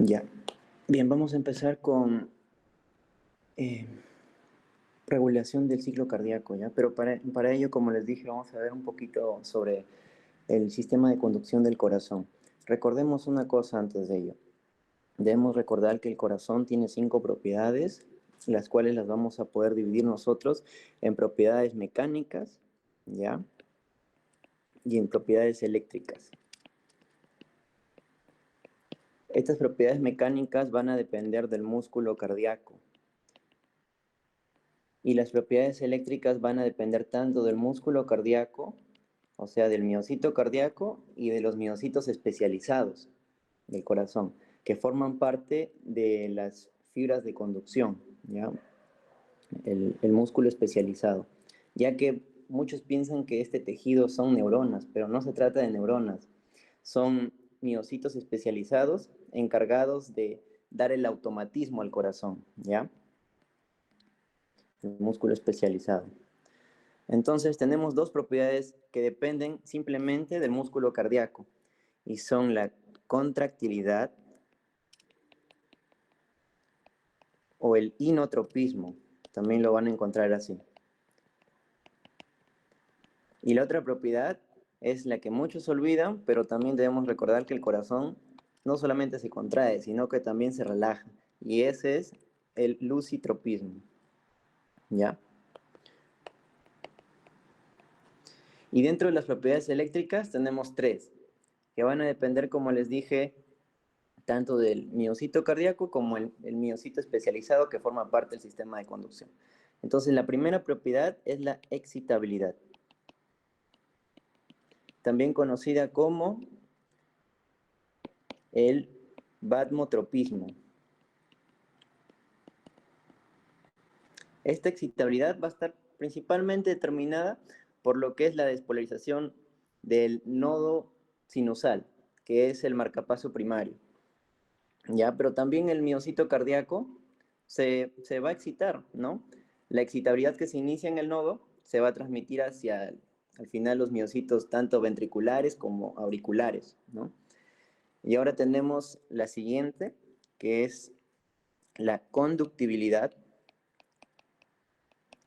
Ya. Bien, vamos a empezar con eh, regulación del ciclo cardíaco, ¿ya? Pero para ello, como les dije, vamos a ver un poquito sobre el sistema de conducción del corazón. Recordemos una cosa antes de ello. Debemos recordar que el corazón tiene 5 propiedades, las cuales las vamos a poder dividir nosotros en propiedades mecánicas, ¿ya? Y en propiedades eléctricas. Estas propiedades mecánicas van a depender del músculo cardíaco. Y las propiedades eléctricas van a depender tanto del músculo cardíaco, o sea, del miocito cardíaco y de los miocitos especializados del corazón, que forman parte de las fibras de conducción, ¿ya? El músculo especializado, ya que muchos piensan que este tejido son neuronas, pero no se trata de neuronas, son miocitos especializados encargados de dar el automatismo al corazón, ¿ya? El músculo especializado. Entonces tenemos dos propiedades que dependen simplemente del músculo cardíaco y son la contractilidad o el inotropismo, también lo van a encontrar así. Y la otra propiedad es la que muchos olvidan, pero también debemos recordar que el corazón no solamente se contrae, sino que también se relaja, y ese es el lusitropismo, ¿ya? Y dentro de las propiedades eléctricas tenemos tres, que van a depender, como les dije, tanto del miocito cardíaco como el miocito especializado que forma parte del sistema de conducción. Entonces, la primera propiedad es la excitabilidad, también conocida como el batmotropismo. Esta excitabilidad va a estar principalmente determinada por lo que es la despolarización del nodo sinusal, que es el marcapaso primario. ¿Ya? Pero también el miocito cardíaco se va a excitar, ¿no? La excitabilidad que se inicia en el nodo se va a transmitir hacia, al final, los miocitos tanto ventriculares como auriculares, ¿no? Y ahora tenemos la siguiente, que es la conductibilidad.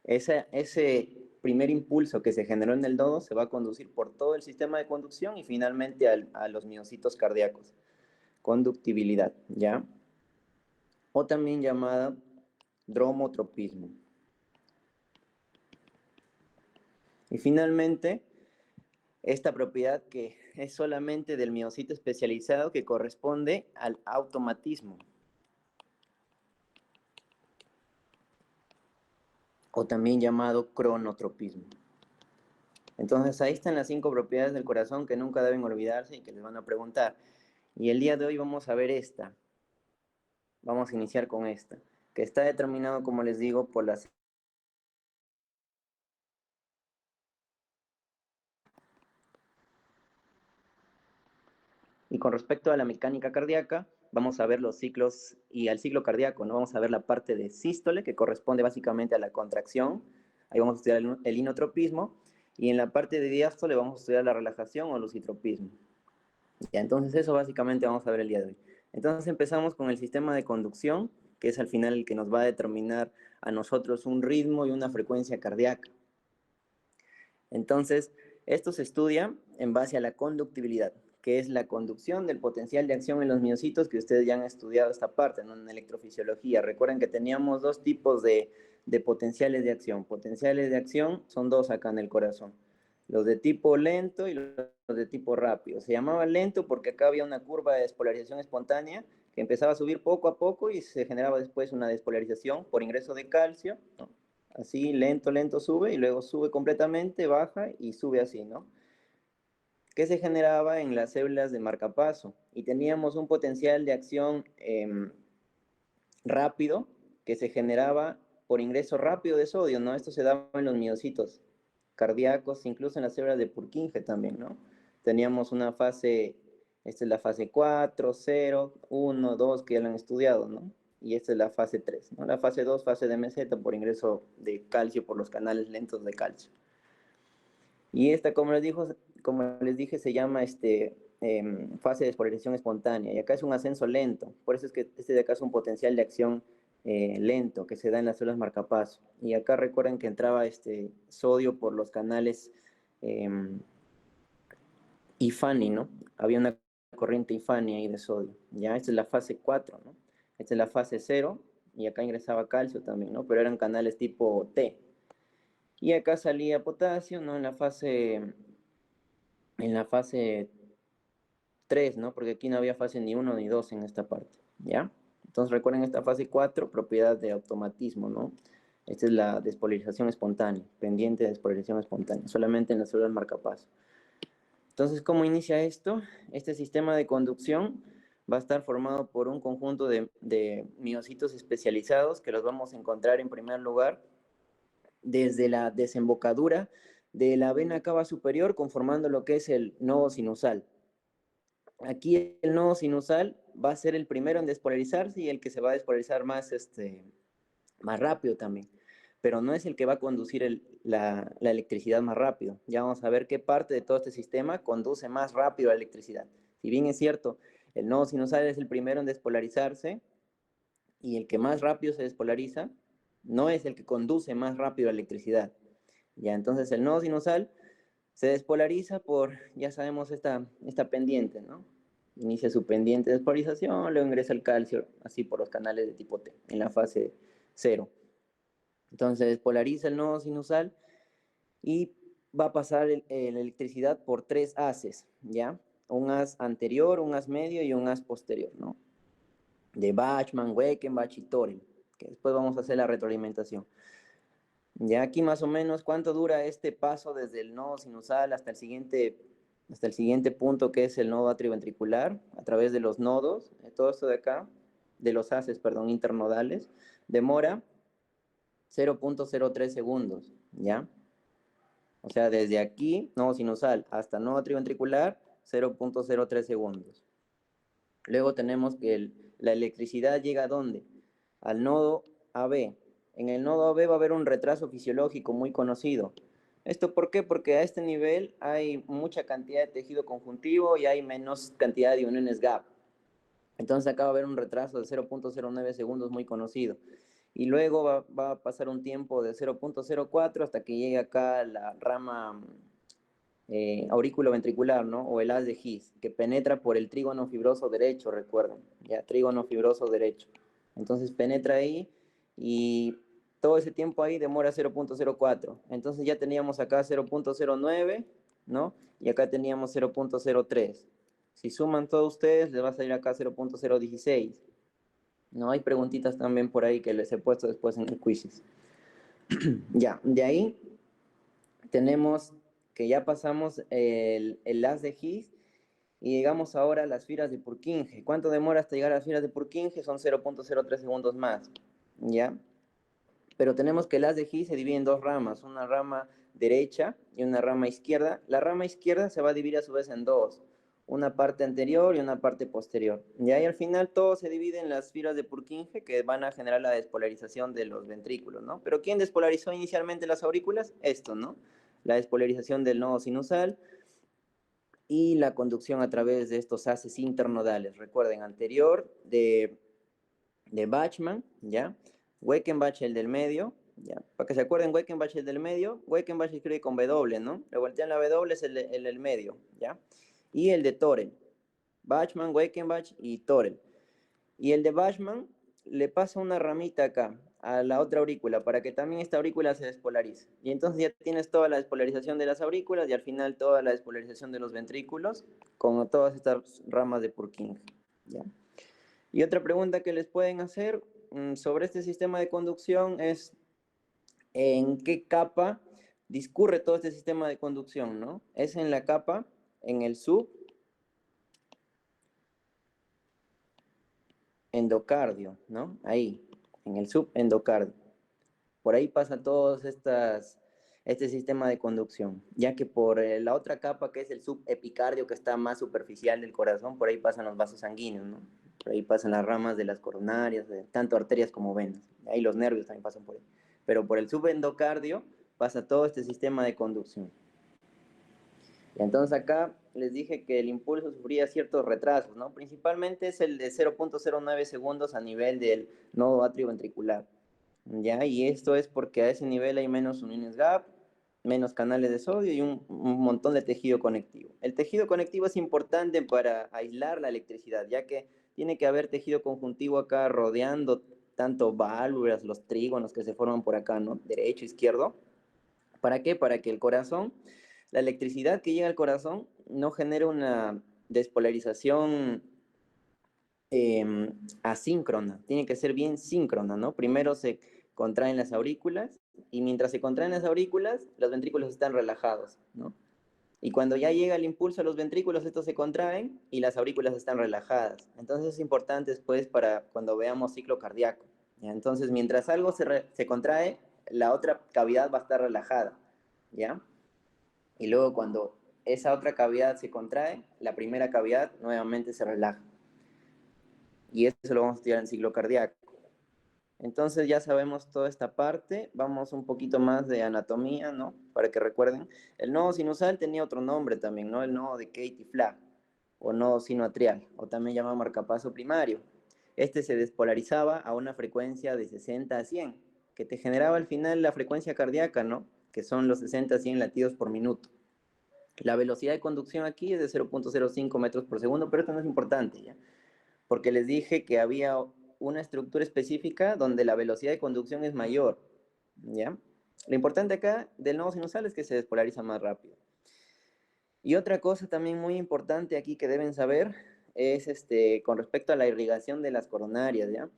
Ese primer impulso que se generó en el nodo se va a conducir por todo el sistema de conducción y finalmente a los miocitos cardíacos. Conductibilidad, ¿ya? O también llamada dromotropismo. Y finalmente, esta propiedad que es solamente del miocito especializado que corresponde al automatismo. O también llamado cronotropismo. Entonces ahí están las 5 propiedades del corazón que nunca deben olvidarse y que les van a preguntar. Y el día de hoy vamos a ver esta. Vamos a iniciar con esta, que está determinado, como les digo, por las... Y con respecto a la mecánica cardíaca, vamos a ver los ciclos y al ciclo cardíaco, ¿no? Vamos a ver la parte de sístole, que corresponde básicamente a la contracción. Ahí vamos a estudiar el inotropismo. Y en la parte de diástole vamos a estudiar la relajación o lusitropismo. Ya, entonces eso básicamente vamos a ver el día de hoy. Entonces empezamos con el sistema de conducción, que es al final el que nos va a determinar a nosotros un ritmo y una frecuencia cardíaca. Entonces, esto se estudia en base a la conductibilidad, que es la conducción del potencial de acción en los miocitos, que ustedes ya han estudiado esta parte, ¿no? En electrofisiología. Recuerden que teníamos dos tipos de potenciales de acción. Potenciales de acción son dos acá en el corazón. Los de tipo lento y los de tipo rápido. Se llamaba lento porque acá había una curva de despolarización espontánea que empezaba a subir poco a poco y se generaba después una despolarización por ingreso de calcio, ¿no? Así, lento, lento sube y luego sube completamente, baja y sube así, ¿no? Que se generaba en las células de marcapaso. Y teníamos un potencial de acción rápido que se generaba por ingreso rápido de sodio, ¿no? Esto se daba en los miocitos cardíacos, incluso en las células de Purkinje también, ¿no? Teníamos una fase, esta es la fase 4, 0, 1, 2, que ya lo han estudiado, ¿no? Y esta es la fase 3, ¿no? La fase 2, fase de meseta por ingreso de calcio por los canales lentos de calcio. Y esta, como les dije, se llama fase de despolarización espontánea, y acá es un ascenso lento, por eso es que este de acá es un potencial de acción lento, que se da en las células marcapaso. Y acá recuerden que entraba este sodio por los canales IFANI, ¿no? Había una corriente IFANI ahí de sodio, ¿ya? Esta es la fase 4, ¿no? Esta es la fase 0, y acá ingresaba calcio también, ¿no? Pero eran canales tipo T. Y acá salía potasio, ¿no? En la fase 3, ¿no? Porque aquí no había fase ni 1 ni 2 en esta parte, ¿ya? Entonces recuerden esta fase 4, propiedad de automatismo, ¿no? Esta es la despolarización espontánea, pendiente de despolarización espontánea, solamente en las células marcapaso. Entonces, ¿cómo inicia esto? Este sistema de conducción va a estar formado por un conjunto de miocitos especializados que los vamos a encontrar en primer lugar desde la desembocadura de la vena cava superior, conformando lo que es el nodo sinusal. Aquí el nodo sinusal va a ser el primero en despolarizarse y el que se va a despolarizar más rápido también, pero no es el que va a conducir la electricidad más rápido. Ya vamos a ver qué parte de todo este sistema conduce más rápido la electricidad. Si bien es cierto, el nodo sinusal es el primero en despolarizarse y el que más rápido se despolariza, no es el que conduce más rápido la electricidad. Ya, entonces el nodo sinusal se despolariza por, ya sabemos, esta pendiente, ¿no? Inicia su pendiente de despolarización, luego ingresa el calcio, así por los canales de tipo T, en la fase 0. Entonces despolariza el nodo sinusal y va a pasar la electricidad por 3 haces, ¿ya? Un haz anterior, un haz medio y un haz posterior, ¿no? De Bachmann, Weichenbach y Torel, que después vamos a hacer la retroalimentación. Ya aquí más o menos, ¿cuánto dura este paso desde el nodo sinusal hasta el siguiente punto, que es el nodo atrioventricular, a través de los nodos, todo esto de acá, de los haces, perdón, internodales, demora 0.03 segundos, ¿ya? O sea, desde aquí, nodo sinusal, hasta nodo atrioventricular, 0.03 segundos. Luego tenemos que la electricidad llega ¿a dónde? Al nodo AB. En el nodo AB va a haber un retraso fisiológico muy conocido. ¿Esto por qué? Porque a este nivel hay mucha cantidad de tejido conjuntivo y hay menos cantidad de uniones gap. Entonces acá va a haber un retraso de 0.09 segundos muy conocido. Y luego va a pasar un tiempo de 0.04 hasta que llegue acá la rama aurículo-ventricular, ¿no? O el haz de His, que penetra por el trígono fibroso derecho, recuerden, ya, trígono fibroso derecho. Entonces penetra ahí y todo ese tiempo ahí demora 0.04. Entonces ya teníamos acá 0.09, ¿no? Y acá teníamos 0.03. Si suman todos ustedes, les va a salir acá 0.016. ¿No? Hay preguntitas también por ahí que les he puesto después en el quizzes. Ya, de ahí tenemos que ya pasamos el haz de His y llegamos ahora a las fibras de Purkinje. ¿Cuánto demora hasta llegar a las fibras de Purkinje? Son 0.03 segundos más, ¿ya? Pero tenemos que el haz de His se divide en dos ramas, una rama derecha y una rama izquierda. La rama izquierda se va a dividir a su vez en dos, una parte anterior y una parte posterior. Y ahí al final todo se divide en las fibras de Purkinje que van a generar la despolarización de los ventrículos, ¿no? Pero ¿quién despolarizó inicialmente las aurículas? Esto, ¿no? La despolarización del nodo sinusal y la conducción a través de estos haces internodales. Recuerden, anterior de Bachmann, ¿ya? Weichenbach el del medio, ¿ya? Para que se acuerden, Weichenbach el del medio, Weichenbach se escribe con W, ¿no? Le voltean la W, es el medio, ¿ya? Y el de Torel, Bachmann, Weichenbach y Torel. Y el de Bachmann le pasa una ramita acá, a la otra aurícula, para que también esta aurícula se despolarice. Y entonces ya tienes toda la despolarización de las aurículas y al final toda la despolarización de los ventrículos con todas estas ramas de Purkinje, ¿ya? Y otra pregunta que les pueden hacer sobre este sistema de conducción es ¿en qué capa discurre todo este sistema de conducción, ¿no? Es en la capa, en el subendocardio, ¿no? Ahí, en el subendocardio. Por ahí pasa todo este sistema de conducción, ya que por la otra capa que es el subepicardio, que está más superficial del corazón, por ahí pasan los vasos sanguíneos, ¿no? Por ahí pasan las ramas de las coronarias, tanto arterias como venas. Ahí los nervios también pasan por ahí. Pero por el subendocardio pasa todo este sistema de conducción. Y entonces acá les dije que el impulso sufría ciertos retrasos, ¿no? Principalmente es el de 0.09 segundos a nivel del nodo atrioventricular, ¿ya? Y esto es porque a ese nivel hay menos uniones gap, menos canales de sodio y un montón de tejido conectivo. El tejido conectivo es importante para aislar la electricidad, ya que tiene que haber tejido conjuntivo acá rodeando tanto válvulas, los trígonos que se forman por acá, ¿no? Derecho, izquierdo. ¿Para qué? Para que el corazón, la electricidad que llega al corazón no genere una despolarización asíncrona, tiene que ser bien síncrona, ¿no? Primero se contraen las aurículas y mientras se contraen las aurículas, los ventrículos están relajados, ¿no? Y cuando ya llega el impulso a los ventrículos, estos se contraen y las aurículas están relajadas. Entonces es importante después para cuando veamos ciclo cardíaco. ¿Ya? Entonces, mientras algo se contrae, la otra cavidad va a estar relajada, ¿ya? Y luego cuando esa otra cavidad se contrae, la primera cavidad nuevamente se relaja. Y eso lo vamos a estudiar en ciclo cardíaco. Entonces ya sabemos toda esta parte, vamos un poquito más de anatomía, ¿no? Para que recuerden. El nodo sinusal tenía otro nombre también, ¿no? El nodo de Katy-Flack, o nodo sinoatrial, o también llamado marcapaso primario. Este se despolarizaba a una frecuencia de 60 a 100, que te generaba al final la frecuencia cardíaca, ¿no? Que son los 60 a 100 latidos por minuto. La velocidad de conducción aquí es de 0.05 metros por segundo, pero esto no es importante, ¿ya? Porque les dije que había una estructura específica donde la velocidad de conducción es mayor, ¿ya? Lo importante acá del nodo sinusal es que se despolariza más rápido. Y otra cosa también muy importante aquí que deben saber es con respecto a la irrigación de las coronarias, ¿ya?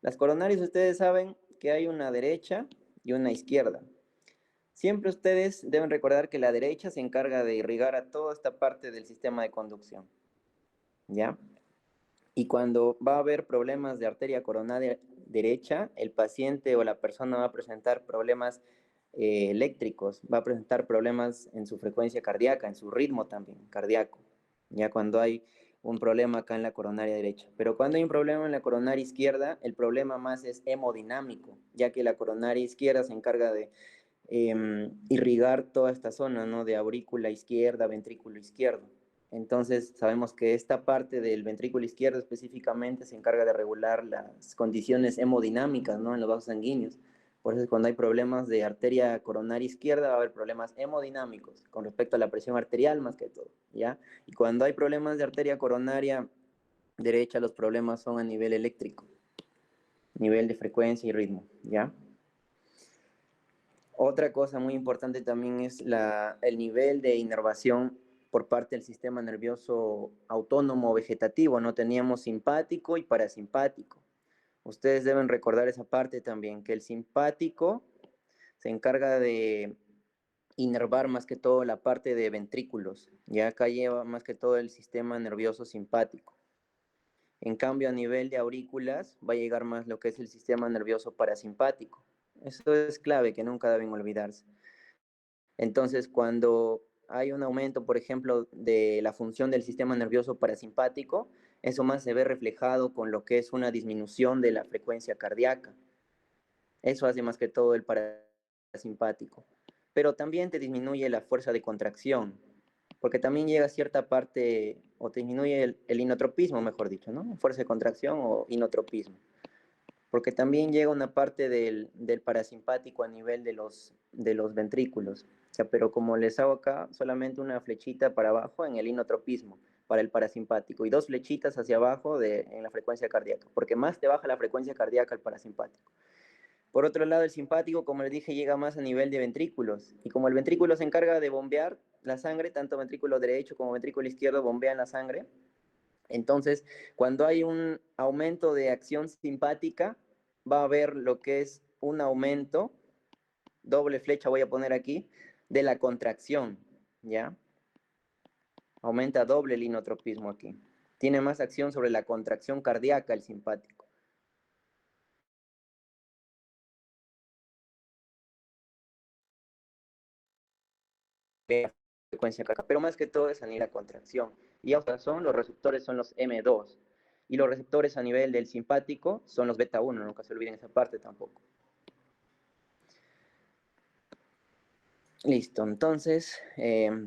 Las coronarias ustedes saben que hay una derecha y una izquierda. Siempre ustedes deben recordar que la derecha se encarga de irrigar a toda esta parte del sistema de conducción, ¿ya? Y cuando va a haber problemas de arteria coronaria derecha, el paciente o la persona va a presentar problemas eléctricos, va a presentar problemas en su frecuencia cardíaca, en su ritmo también cardíaco, ya cuando hay un problema acá en la coronaria derecha. Pero cuando hay un problema en la coronaria izquierda, el problema más es hemodinámico, ya que la coronaria izquierda se encarga de irrigar toda esta zona, ¿no? De aurícula izquierda, ventrículo izquierdo. Entonces, sabemos que esta parte del ventrículo izquierdo específicamente se encarga de regular las condiciones hemodinámicas, ¿no? En los vasos sanguíneos. Por eso, cuando hay problemas de arteria coronaria izquierda, va a haber problemas hemodinámicos con respecto a la presión arterial más que todo, ¿ya? Y cuando hay problemas de arteria coronaria derecha, los problemas son a nivel eléctrico, nivel de frecuencia y ritmo, ¿ya? Otra cosa muy importante también es el nivel de inervación por parte del sistema nervioso autónomo vegetativo, ¿no? Teníamos simpático y parasimpático. Ustedes deben recordar esa parte también, que el simpático se encarga de inervar más que todo la parte de ventrículos, ya acá lleva más que todo el sistema nervioso simpático. En cambio, a nivel de aurículas va a llegar más lo que es el sistema nervioso parasimpático. Eso es clave, que nunca deben olvidarse. Entonces, cuando hay un aumento, por ejemplo, de la función del sistema nervioso parasimpático, eso más se ve reflejado con lo que es una disminución de la frecuencia cardíaca. Eso hace más que todo el parasimpático. Pero también te disminuye la fuerza de contracción, porque también llega a cierta parte, o te disminuye el inotropismo, mejor dicho, ¿no? Fuerza de contracción o inotropismo. Porque también llega una parte del parasimpático a nivel de los ventrículos. O sea, pero como les hago acá, solamente una flechita para abajo en el inotropismo, para el parasimpático, y dos flechitas hacia abajo en la frecuencia cardíaca, porque más te baja la frecuencia cardíaca el parasimpático. Por otro lado, el simpático, como les dije, llega más a nivel de ventrículos, y como el ventrículo se encarga de bombear la sangre, tanto ventrículo derecho como ventrículo izquierdo bombean la sangre, entonces, cuando hay un aumento de acción simpática, va a haber lo que es un aumento, doble flecha voy a poner aquí, de la contracción, ¿ya? Aumenta doble el inotropismo aquí. Tiene más acción sobre la contracción cardíaca el simpático. Frecuencia cardíaca, pero más que todo es a nivel de contracción. Y los receptores son los M2. Y los receptores a nivel del simpático son los beta 1, nunca se olviden esa parte tampoco. Listo, entonces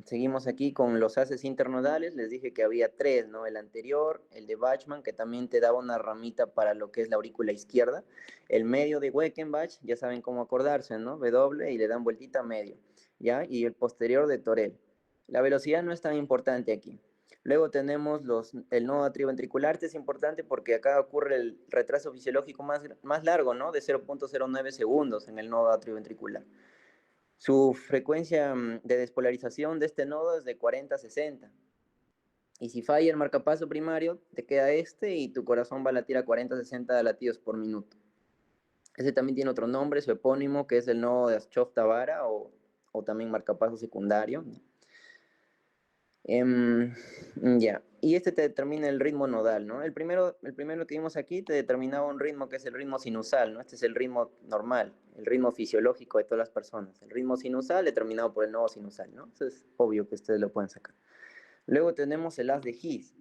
seguimos aquí con los haces internodales. Les dije que había tres, ¿no? El anterior, el de Bachmann, que también te daba una ramita para lo que es la aurícula izquierda. El medio de Weckenbach, ya saben cómo acordarse, ¿no? W y le dan vueltita a medio, ¿ya? Y el posterior de Torel. La velocidad no es tan importante aquí. Luego tenemos el nodo atrioventricular. Este es importante porque acá ocurre el retraso fisiológico más largo, ¿no? De 0.09 segundos en el nodo atrioventricular. Su frecuencia de despolarización de este nodo es de 40 a 60. Y si falla el marcapaso primario, te queda este y tu corazón va a latir a 40 a 60 latidos por minuto. Ese también tiene otro nombre, su epónimo, que es el nodo de Aschov-Tavara o también marcapaso secundario. Ya, y este te determina el ritmo nodal, ¿no? El primero que vimos aquí te determinaba un ritmo que es el ritmo sinusal, ¿no? Este es el ritmo normal, el ritmo fisiológico de todas las personas. El ritmo sinusal determinado por el nodo sinusal, ¿no? Eso es obvio que ustedes lo pueden sacar. Luego tenemos el haz de His.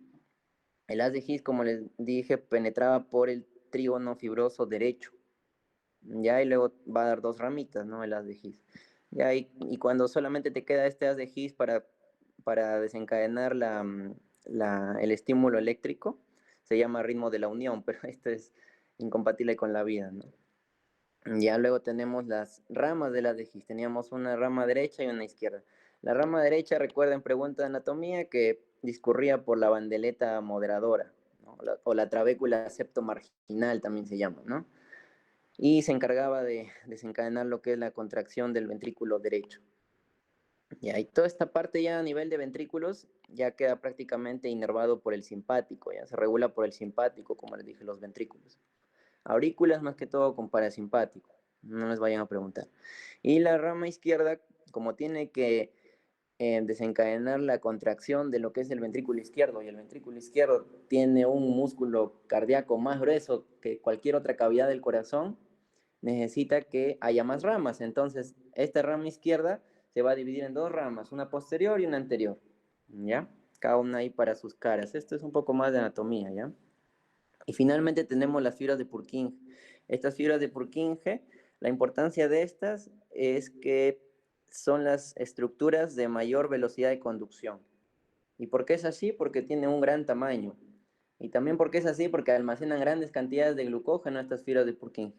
El haz de His, como les dije, penetraba por el trígono fibroso derecho. Ya, y luego va a dar dos ramitas, ¿no? El haz de His. Ya, y cuando solamente te queda este haz de His para desencadenar el estímulo eléctrico, se llama ritmo de la unión, pero esto es incompatible con la vida, ¿no? Ya luego tenemos las ramas de las de His. Teníamos una rama derecha y una izquierda. La rama derecha, recuerden, pregunta de anatomía, que discurría por la bandeleta moderadora, ¿no? O la trabécula septomarginal también se llama, ¿no? Y se encargaba de desencadenar lo que es la contracción del ventrículo derecho. Ya, y toda esta parte ya a nivel de ventrículos ya queda prácticamente inervado por el simpático, ya se regula por el simpático, como les dije, los ventrículos. Aurículas más que todo con parasimpático, no les vayan a preguntar. Y la rama izquierda, como tiene que desencadenar la contracción de lo que es el ventrículo izquierdo, y el ventrículo izquierdo tiene un músculo cardíaco más grueso que cualquier otra cavidad del corazón, necesita que haya más ramas. Entonces, esta rama izquierda se va a dividir en dos ramas, una posterior y una anterior, ¿ya? Cada una ahí para sus caras. Esto es un poco más de anatomía, ¿ya? Y finalmente tenemos las fibras de Purkinje. Estas fibras de Purkinje, la importancia de estas es que son las estructuras de mayor velocidad de conducción. ¿Y por qué es así? Porque tienen un gran tamaño. Y también porque es así, porque almacenan grandes cantidades de glucógeno estas fibras de Purkinje.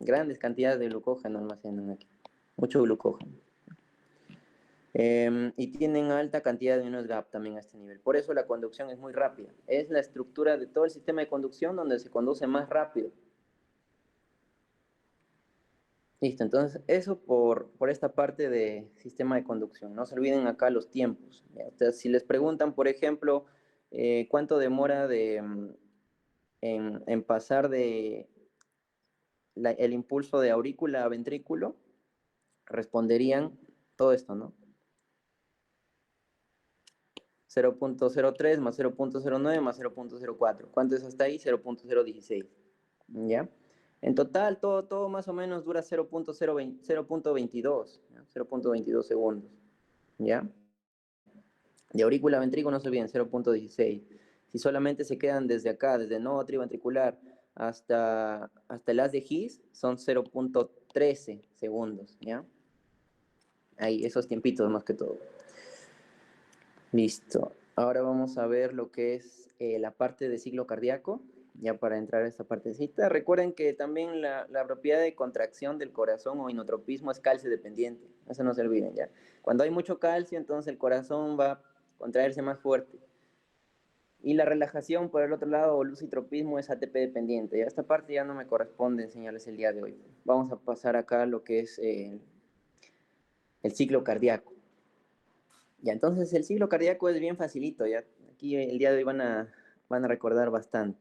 Grandes cantidades de glucógeno almacenan aquí. Mucho glucógeno. Y tienen alta cantidad de iones gap también a este nivel. Por eso la conducción es muy rápida. Es la estructura de todo el sistema de conducción donde se conduce más rápido. Listo, entonces eso por esta parte de sistema de conducción. No se olviden acá los tiempos. Entonces, si les preguntan, por ejemplo, cuánto demora en pasar el impulso de aurícula a ventrículo, responderían todo esto, ¿no? 0.03 más 0.09 más 0.04. ¿Cuánto es hasta ahí? 0.016. ¿Ya? En total, todo más o menos dura 0.22, 0.22 segundos. ¿Ya? De aurícula a ventrículo no se olviden, 0.16. Si solamente se quedan desde acá, desde el nodo atrioventricular hasta el haz de His, son 0.13 segundos. ¿Ya? Ahí, esos tiempitos más que todo. Listo. Ahora vamos a ver lo que es la parte de ciclo cardíaco, ya para entrar a esta partecita. Recuerden que también la propiedad de contracción del corazón o inotropismo es calcio dependiente. Eso no se olviden, ¿ya? Cuando hay mucho calcio, entonces el corazón va a contraerse más fuerte. Y la relajación, por el otro lado, o lucitropismo es ATP dependiente. Ya esta parte ya no me corresponde enseñarles el día de hoy. Vamos a pasar acá a lo que es el ciclo cardíaco. Ya, entonces el ciclo cardíaco es bien facilito, ya. Aquí el día de hoy van a recordar bastante.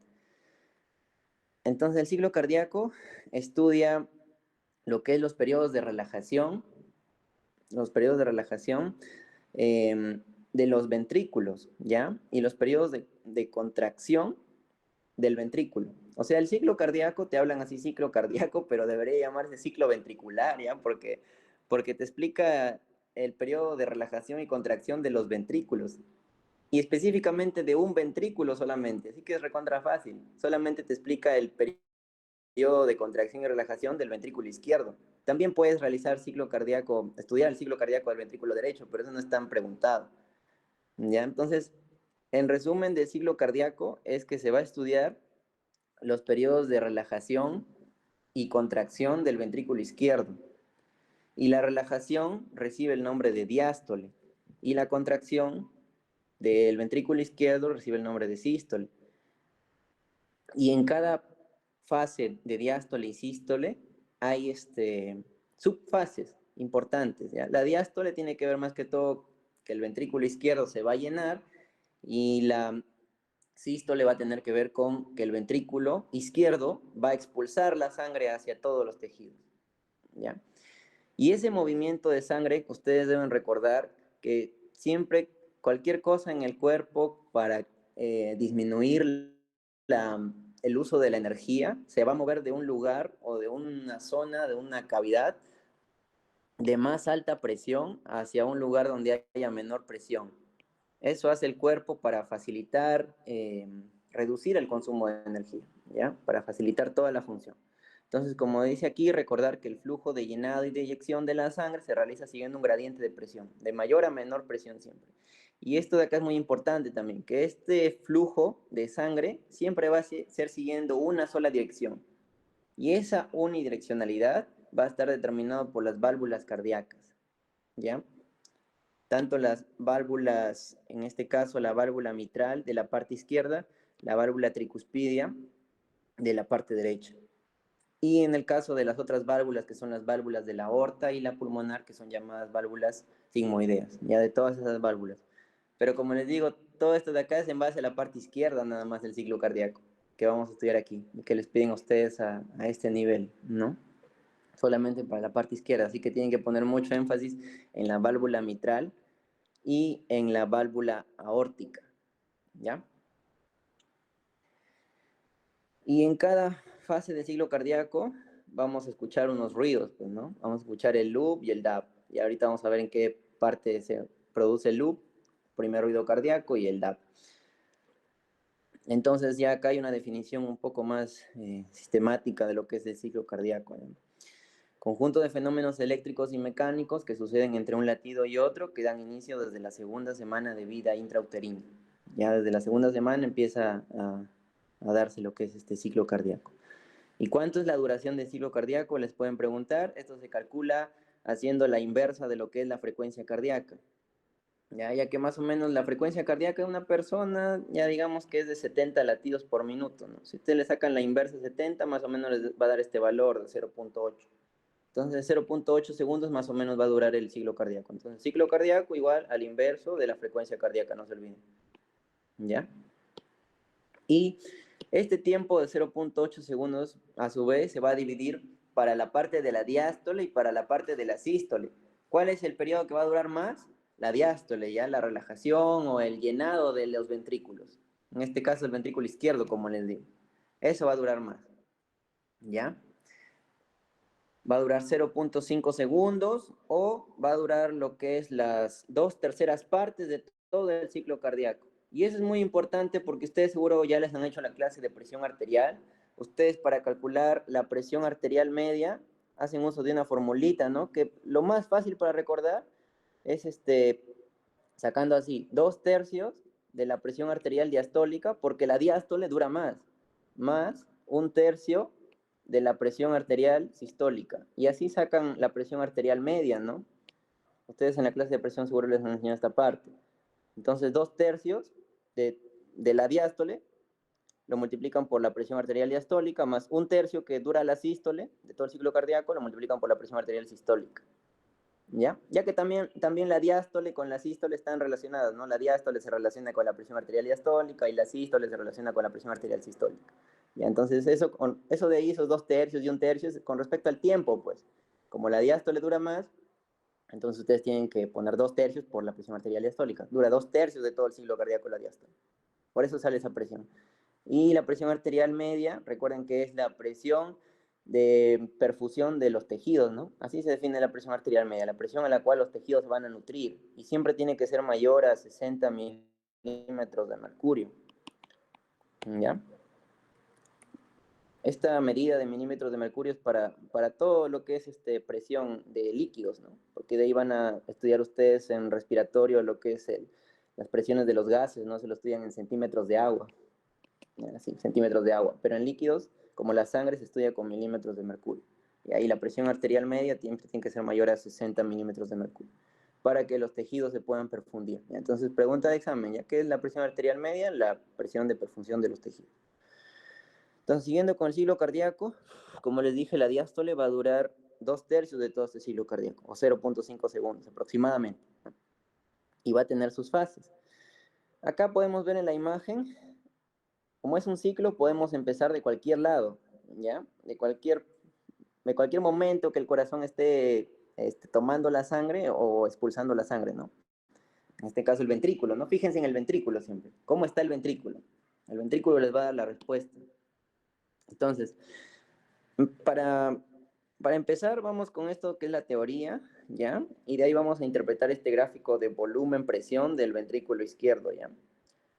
Entonces el ciclo cardíaco estudia lo que es los periodos de relajación, de los ventrículos, ¿ya? Y los periodos de contracción del ventrículo. O sea, el ciclo cardíaco, te hablan así ciclo cardíaco, pero debería llamarse ciclo ventricular, ¿ya? Porque te explica el periodo de relajación y contracción de los ventrículos. Y específicamente de un ventrículo solamente. Así que es recontra fácil. Solamente te explica el periodo periodo de contracción y relajación del ventrículo izquierdo. También puedes realizar ciclo cardíaco, estudiar el ciclo cardíaco del ventrículo derecho, pero eso no es tan preguntado. ¿Ya? Entonces, en resumen del ciclo cardíaco es que se va a estudiar los periodos de relajación y contracción del ventrículo izquierdo. Y la relajación recibe el nombre de diástole y la contracción del ventrículo izquierdo recibe el nombre de sístole. Y en cada fase de diástole y sístole hay subfases importantes, ¿ya? La diástole tiene que ver más que todo que el ventrículo izquierdo se va a llenar y la sístole va a tener que ver con que el ventrículo izquierdo va a expulsar la sangre hacia todos los tejidos, ¿ya? Y ese movimiento de sangre, ustedes deben recordar que siempre cualquier cosa en el cuerpo para disminuir el uso de la energía se va a mover de un lugar o de una zona, de una cavidad de más alta presión hacia un lugar donde haya menor presión. Eso hace el cuerpo para facilitar, reducir el consumo de energía, ¿ya? Para facilitar toda la función. Entonces, como dice aquí, recordar que el flujo de llenado y de eyección de la sangre se realiza siguiendo un gradiente de presión, de mayor a menor presión siempre. Y esto de acá es muy importante también, que este flujo de sangre siempre va a ser siguiendo una sola dirección. Y esa unidireccionalidad va a estar determinado por las válvulas cardíacas, ¿ya? Tanto las válvulas, en este caso la válvula mitral de la parte izquierda, la válvula tricuspidia de la parte derecha. Y en el caso de las otras válvulas, que son las válvulas de la aorta y la pulmonar, que son llamadas válvulas sigmoideas, ya de todas esas válvulas. Pero como les digo, todo esto de acá es en base a la parte izquierda nada más del ciclo cardíaco, que vamos a estudiar aquí, y que les piden a ustedes a este nivel, ¿no? Solamente para la parte izquierda, así que tienen que poner mucho énfasis en la válvula mitral y en la válvula aórtica, ¿ya? Y en cada fase del ciclo cardíaco vamos a escuchar unos ruidos, pues, ¿no? Vamos a escuchar el loop y el dab. Y ahorita vamos a ver en qué parte se produce el loop, primer ruido cardíaco y el dab. Entonces ya acá hay una definición un poco más sistemática de lo que es el ciclo cardíaco, ¿no? Conjunto de fenómenos eléctricos y mecánicos que suceden entre un latido y otro que dan inicio desde la segunda semana de vida intrauterina. Ya desde la segunda semana empieza a darse lo que es este ciclo cardíaco. ¿Y cuánto es la duración del ciclo cardíaco? Les pueden preguntar. Esto se calcula haciendo la inversa de lo que es la frecuencia cardíaca. Ya que más o menos la frecuencia cardíaca de una persona, ya digamos que es de 70 latidos por minuto, ¿no? Si ustedes le sacan la inversa de 70, más o menos les va a dar este valor de 0.8. Entonces 0.8 segundos más o menos va a durar el ciclo cardíaco. Entonces ciclo cardíaco igual al inverso de la frecuencia cardíaca, no se olviden. ¿Ya? Y este tiempo de 0.8 segundos, a su vez, se va a dividir para la parte de la diástole y para la parte de la sístole. ¿Cuál es el periodo que va a durar más? La diástole, ya la relajación o el llenado de los ventrículos. En este caso, el ventrículo izquierdo, como les digo. Eso va a durar más. ¿Ya? Va a durar 0.5 segundos o va a durar lo que es las 2/3 partes de todo el ciclo cardíaco. Y eso es muy importante porque ustedes seguro ya les han hecho la clase de presión arterial. Ustedes para calcular la presión arterial media hacen uso de una formulita, ¿no? Que lo más fácil para recordar es sacando así 2/3 de la presión arterial diastólica porque la diástole dura más 1/3 de la presión arterial sistólica. Y así sacan la presión arterial media, ¿no? Ustedes en la clase de presión seguro les han enseñado esta parte. Entonces, 2/3 de la diástole lo multiplican por la presión arterial diastólica, más 1/3 que dura la sístole de todo el ciclo cardíaco, lo multiplican por la presión arterial sistólica. ¿Ya? Ya que también la diástole con la sístole están relacionadas, ¿no? La diástole se relaciona con la presión arterial diastólica y la sístole se relaciona con la presión arterial sistólica. ¿Ya? Entonces, eso de ahí, esos 2/3 y 1/3, con respecto al tiempo, pues, como la diástole dura más, entonces ustedes tienen que poner 2/3 por la presión arterial diastólica. Dura 2/3 de todo el ciclo cardíaco la diástole. Por eso sale esa presión. Y la presión arterial media, recuerden que es la presión de perfusión de los tejidos, ¿no? Así se define la presión arterial media, la presión a la cual los tejidos van a nutrir. Y siempre tiene que ser mayor a 60 milímetros de mercurio. ¿Ya? Esta medida de milímetros de mercurio es para todo lo que es presión de líquidos, ¿no? Porque de ahí van a estudiar ustedes en respiratorio lo que es las presiones de los gases, ¿no? Se lo estudian en centímetros de agua, así, centímetros de agua. Pero en líquidos, como la sangre, se estudia con milímetros de mercurio. Y ahí la presión arterial media tiene que ser mayor a 60 milímetros de mercurio para que los tejidos se puedan perfundir. ¿Ya? Entonces, pregunta de examen, ¿ya qué es la presión arterial media? La presión de perfunción de los tejidos. Entonces, siguiendo con el ciclo cardíaco, como les dije, la diástole va a durar 2/3 de todo este ciclo cardíaco, o 0,5 segundos aproximadamente, y va a tener sus fases. Acá podemos ver en la imagen, como es un ciclo, podemos empezar de cualquier lado, ¿ya? De cualquier momento que el corazón esté tomando la sangre o expulsando la sangre, ¿no? En este caso el ventrículo, ¿no? Fíjense en el ventrículo siempre. ¿Cómo está el ventrículo? El ventrículo les va a dar la respuesta. Entonces, Para, para empezar, vamos con esto que es la teoría, ¿ya? Y de ahí vamos a interpretar este gráfico de volumen-presión del ventrículo izquierdo, ¿ya?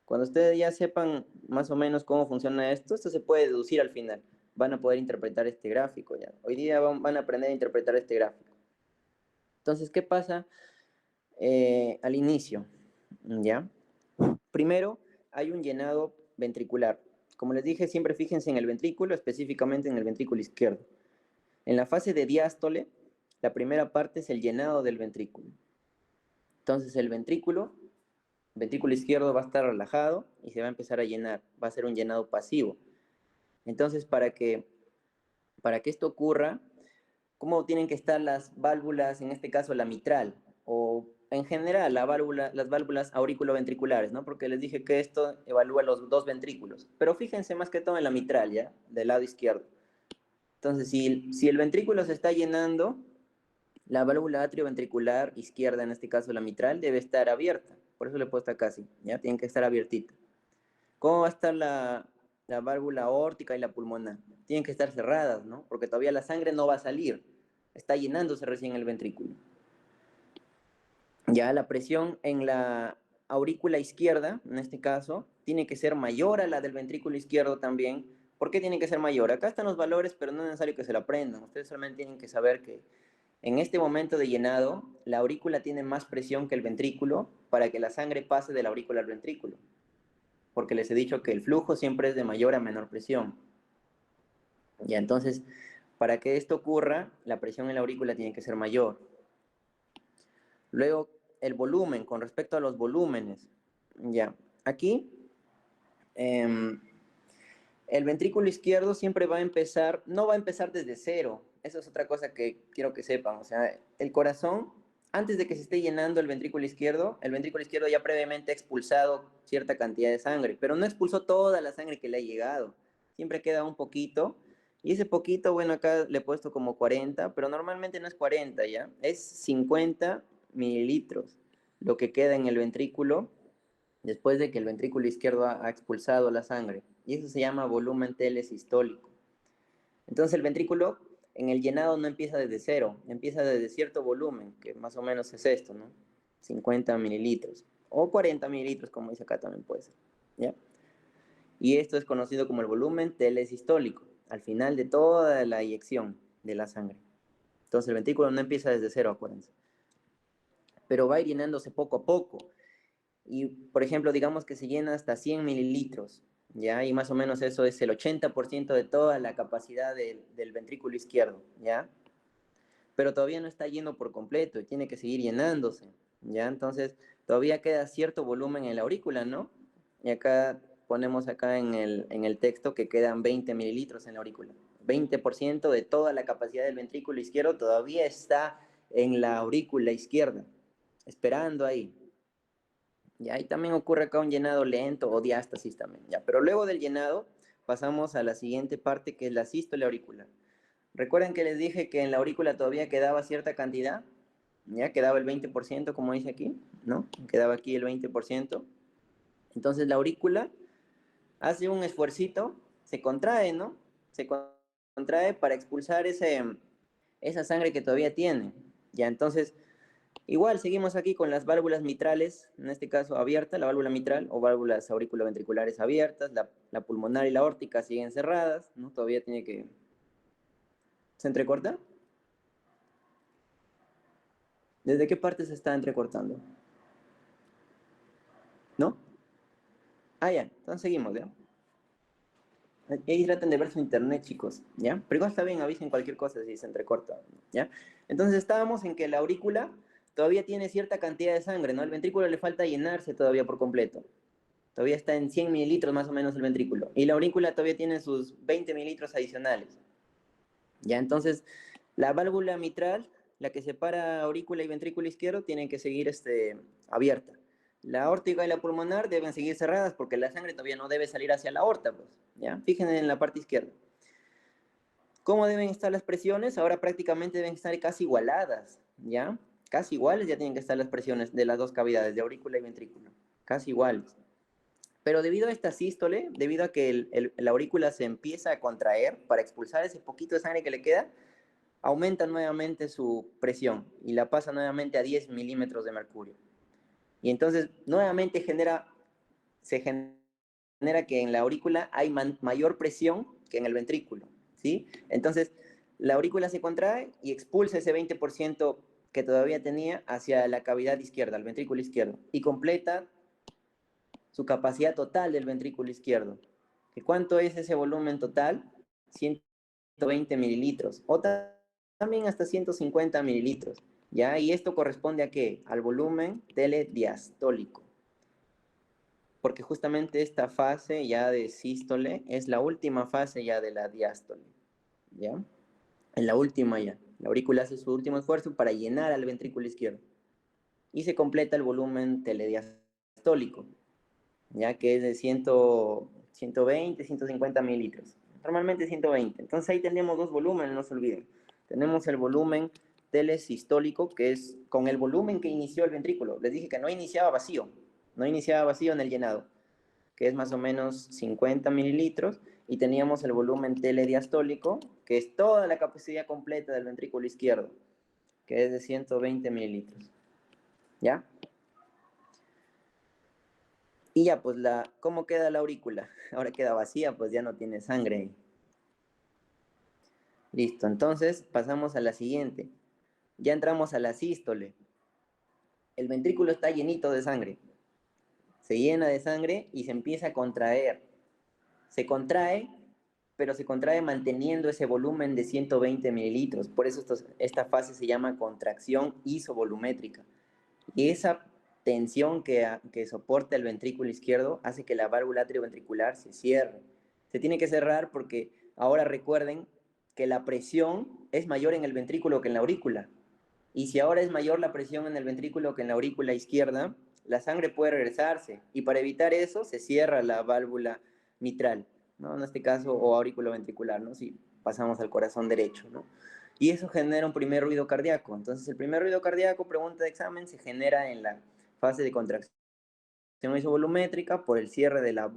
Cuando ustedes ya sepan más o menos cómo funciona esto se puede deducir al final. Van a poder interpretar este gráfico, ¿ya? Hoy día van a aprender a interpretar este gráfico. Entonces, ¿qué pasa al inicio? ¿Ya? Primero, hay un llenado ventricular. Como les dije, siempre fíjense en el ventrículo, específicamente en el ventrículo izquierdo. En la fase de diástole, la primera parte es el llenado del ventrículo. Entonces el ventrículo izquierdo va a estar relajado y se va a empezar a llenar, va a ser un llenado pasivo. Entonces para que esto ocurra, ¿cómo tienen que estar las válvulas, en este caso la mitral? O en general las válvulas auriculoventriculares, ¿no? Porque les dije que esto evalúa los dos ventrículos. Pero fíjense más que todo en la mitral, ¿ya? Del lado izquierdo. Entonces, si el ventrículo se está llenando, la válvula atrioventricular izquierda, en este caso la mitral, debe estar abierta. Por eso le he puesto acá así, ¿ya? Tienen que estar abiertita. ¿Cómo va a estar la válvula aórtica y la pulmonar? Tienen que estar cerradas, ¿no? Porque todavía la sangre no va a salir. Está llenándose recién el ventrículo. Ya la presión en la aurícula izquierda, en este caso, tiene que ser mayor a la del ventrículo izquierdo también. ¿Por qué tiene que ser mayor? Acá están los valores, pero no es necesario que se lo aprendan. Ustedes solamente tienen que saber que en este momento de llenado, la aurícula tiene más presión que el ventrículo para que la sangre pase de la aurícula al ventrículo. Porque les he dicho que el flujo siempre es de mayor a menor presión. Ya, entonces, para que esto ocurra, la presión en la aurícula tiene que ser mayor. Luego, el volumen, con respecto a los volúmenes. Ya, aquí, el ventrículo izquierdo siempre va a empezar, no va a empezar desde cero. Eso es otra cosa que quiero que sepan. O sea, el corazón, antes de que se esté llenando el ventrículo izquierdo ya previamente ha expulsado cierta cantidad de sangre, pero no expulsó toda la sangre que le ha llegado. Siempre queda un poquito. Y ese poquito, bueno, acá le he puesto como 40, pero normalmente no es 40, ¿ya? Es 50 mililitros lo que queda en el ventrículo después de que el ventrículo izquierdo ha expulsado la sangre. Y eso se llama volumen telesistólico. Entonces el ventrículo en el llenado no empieza desde cero, empieza desde cierto volumen, que más o menos es esto, ¿no? 50 mililitros. O 40 mililitros, como dice acá también puede ser. ¿Ya? Y esto es conocido como el volumen telesistólico, al final de toda la eyección de la sangre. Entonces el ventrículo no empieza desde cero, acuérdense. Pero va a ir llenándose poco a poco. Y, por ejemplo, digamos que se llena hasta 100 mililitros, ¿ya? Y más o menos eso es el 80% de toda la capacidad del ventrículo izquierdo, ¿ya? Pero todavía no está lleno por completo y tiene que seguir llenándose, ¿ya? Entonces, todavía queda cierto volumen en la aurícula, ¿no? Y acá ponemos acá en el texto que quedan 20 mililitros en la aurícula. 20% de toda la capacidad del ventrículo izquierdo todavía está en la aurícula izquierda, esperando ahí. ¿Ya? Y también ocurre acá un llenado lento o diástasis también, ¿ya? Pero luego del llenado pasamos a la siguiente parte que es la sístole auricular. Recuerden que les dije que en la aurícula todavía quedaba cierta cantidad, ¿ya? Quedaba el 20%, como dice aquí, ¿no? Quedaba aquí el 20%. Entonces la aurícula hace un esfuercito, se contrae, ¿no? Se contrae para expulsar esa sangre que todavía tiene, ¿ya? Entonces Igual seguimos aquí con las válvulas mitrales, en este caso abierta, la válvula mitral, o válvulas auriculoventriculares abiertas, la pulmonar y la aórtica siguen cerradas, ¿no? Todavía tiene que... ¿Se entrecorta? ¿Desde qué parte se está entrecortando? ¿No? Ah, ya, entonces seguimos, ¿ya? Ahí traten de ver su internet, chicos, ¿ya? Pero igual está bien, avisen cualquier cosa si se entrecorta, ¿ya? Entonces estábamos en que la aurícula todavía tiene cierta cantidad de sangre, ¿no? El ventrículo le falta llenarse todavía por completo. Todavía está en 100 mililitros más o menos el ventrículo. Y la aurícula todavía tiene sus 20 mililitros adicionales. Ya, entonces, la válvula mitral, la que separa aurícula y ventrículo izquierdo, tiene que seguir abierta. La aórtica y la pulmonar deben seguir cerradas porque la sangre todavía no debe salir hacia la aorta, pues, ¿ya? Fíjense en la parte izquierda. ¿Cómo deben estar las presiones? Ahora prácticamente deben estar casi igualadas, ¿ya? Casi iguales ya tienen que estar las presiones de las dos cavidades, de aurícula y ventrículo. Casi iguales. Pero debido a esta sístole, debido a que la aurícula se empieza a contraer para expulsar ese poquito de sangre que le queda, aumenta nuevamente su presión y la pasa nuevamente a 10 milímetros de mercurio. Y entonces nuevamente se genera que en la aurícula hay mayor presión que en el ventrículo, ¿sí? Entonces la aurícula se contrae y expulsa ese 20% que todavía tenía hacia la cavidad izquierda, al ventrículo izquierdo, y completa su capacidad total del ventrículo izquierdo. ¿Y cuánto es ese volumen total? 120 mililitros, o también hasta 150 mililitros, ¿ya? Y esto corresponde a qué? Al volumen telediastólico, porque justamente esta fase ya de sístole es la última fase ya de la diástole, ¿ya? En la última ya. La aurícula hace su último esfuerzo para llenar al ventrículo izquierdo y se completa el volumen telediastólico, ya que es de 120, 150 mililitros. Normalmente 120. Entonces ahí tenemos dos volúmenes, no se olviden. Tenemos el volumen telesistólico, que es con el volumen que inició el ventrículo. Les dije que no iniciaba vacío, no iniciaba vacío en el llenado, que es más o menos 50 mililitros, y teníamos el volumen telediastólico, que es toda la capacidad completa del ventrículo izquierdo, que es de 120 mililitros. ¿Ya? Y ya, pues, ¿cómo queda la aurícula? Ahora queda vacía, pues ya no tiene sangre. Listo, entonces pasamos a la siguiente. Ya entramos a la sístole. El ventrículo está llenito de sangre. Se llena de sangre y se empieza a contraer. Se contrae, pero se contrae manteniendo ese volumen de 120 mililitros. Por eso esta fase se llama contracción isovolumétrica. Y esa tensión que soporta el ventrículo izquierdo hace que la válvula atrioventricular se cierre. Se tiene que cerrar porque ahora recuerden que la presión es mayor en el ventrículo que en la aurícula. Y si ahora es mayor la presión en el ventrículo que en la aurícula izquierda, la sangre puede regresarse. Y para evitar eso, se cierra la válvula mitral, ¿no? En este caso, o aurículo ventricular, ¿no? Si pasamos al corazón derecho, ¿no? Y eso genera un primer ruido cardíaco. Entonces, el primer ruido cardíaco, pregunta de examen, se genera en la fase de contracción isovolumétrica por el cierre de de las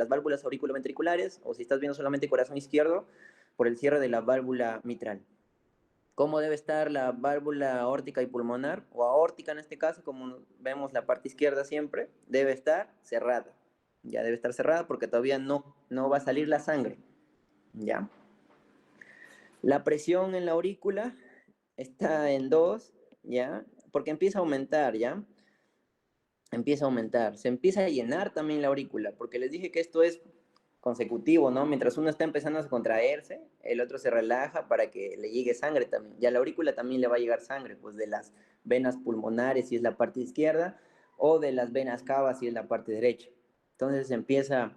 válvulas auriculoventriculares, o si estás viendo solamente corazón izquierdo, por el cierre de la válvula mitral. ¿Cómo debe estar la válvula aórtica y pulmonar? O aórtica en este caso, como vemos la parte izquierda siempre, debe estar cerrada. Ya debe estar cerrada porque todavía no va a salir la sangre. ¿Ya? La presión en la aurícula está en 2, ¿ya? Porque empieza a aumentar, ¿ya? Empieza a aumentar. Se empieza a llenar también la aurícula, porque les dije que esto es consecutivo, ¿no? Mientras uno está empezando a contraerse, el otro se relaja para que le llegue sangre también. Y a la aurícula también le va a llegar sangre, pues de las venas pulmonares, si es la parte izquierda, o de las venas cavas, si es la parte derecha. Entonces se empieza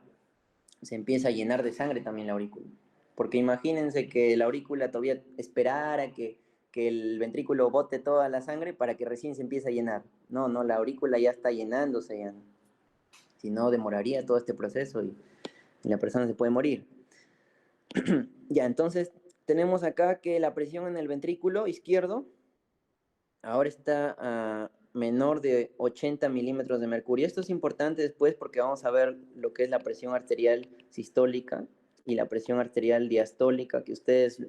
a llenar de sangre también la aurícula. Porque imagínense que la aurícula todavía esperara que el ventrículo bote toda la sangre para que recién se empiece a llenar. No, no, la aurícula ya está llenándose, ya. Si no, demoraría todo este proceso y la persona se puede morir. Ya, entonces tenemos acá que la presión en el ventrículo izquierdo ahora está a menor de 80 milímetros de mercurio. Esto es importante después porque vamos a ver lo que es la presión arterial sistólica y la presión arterial diastólica, que ustedes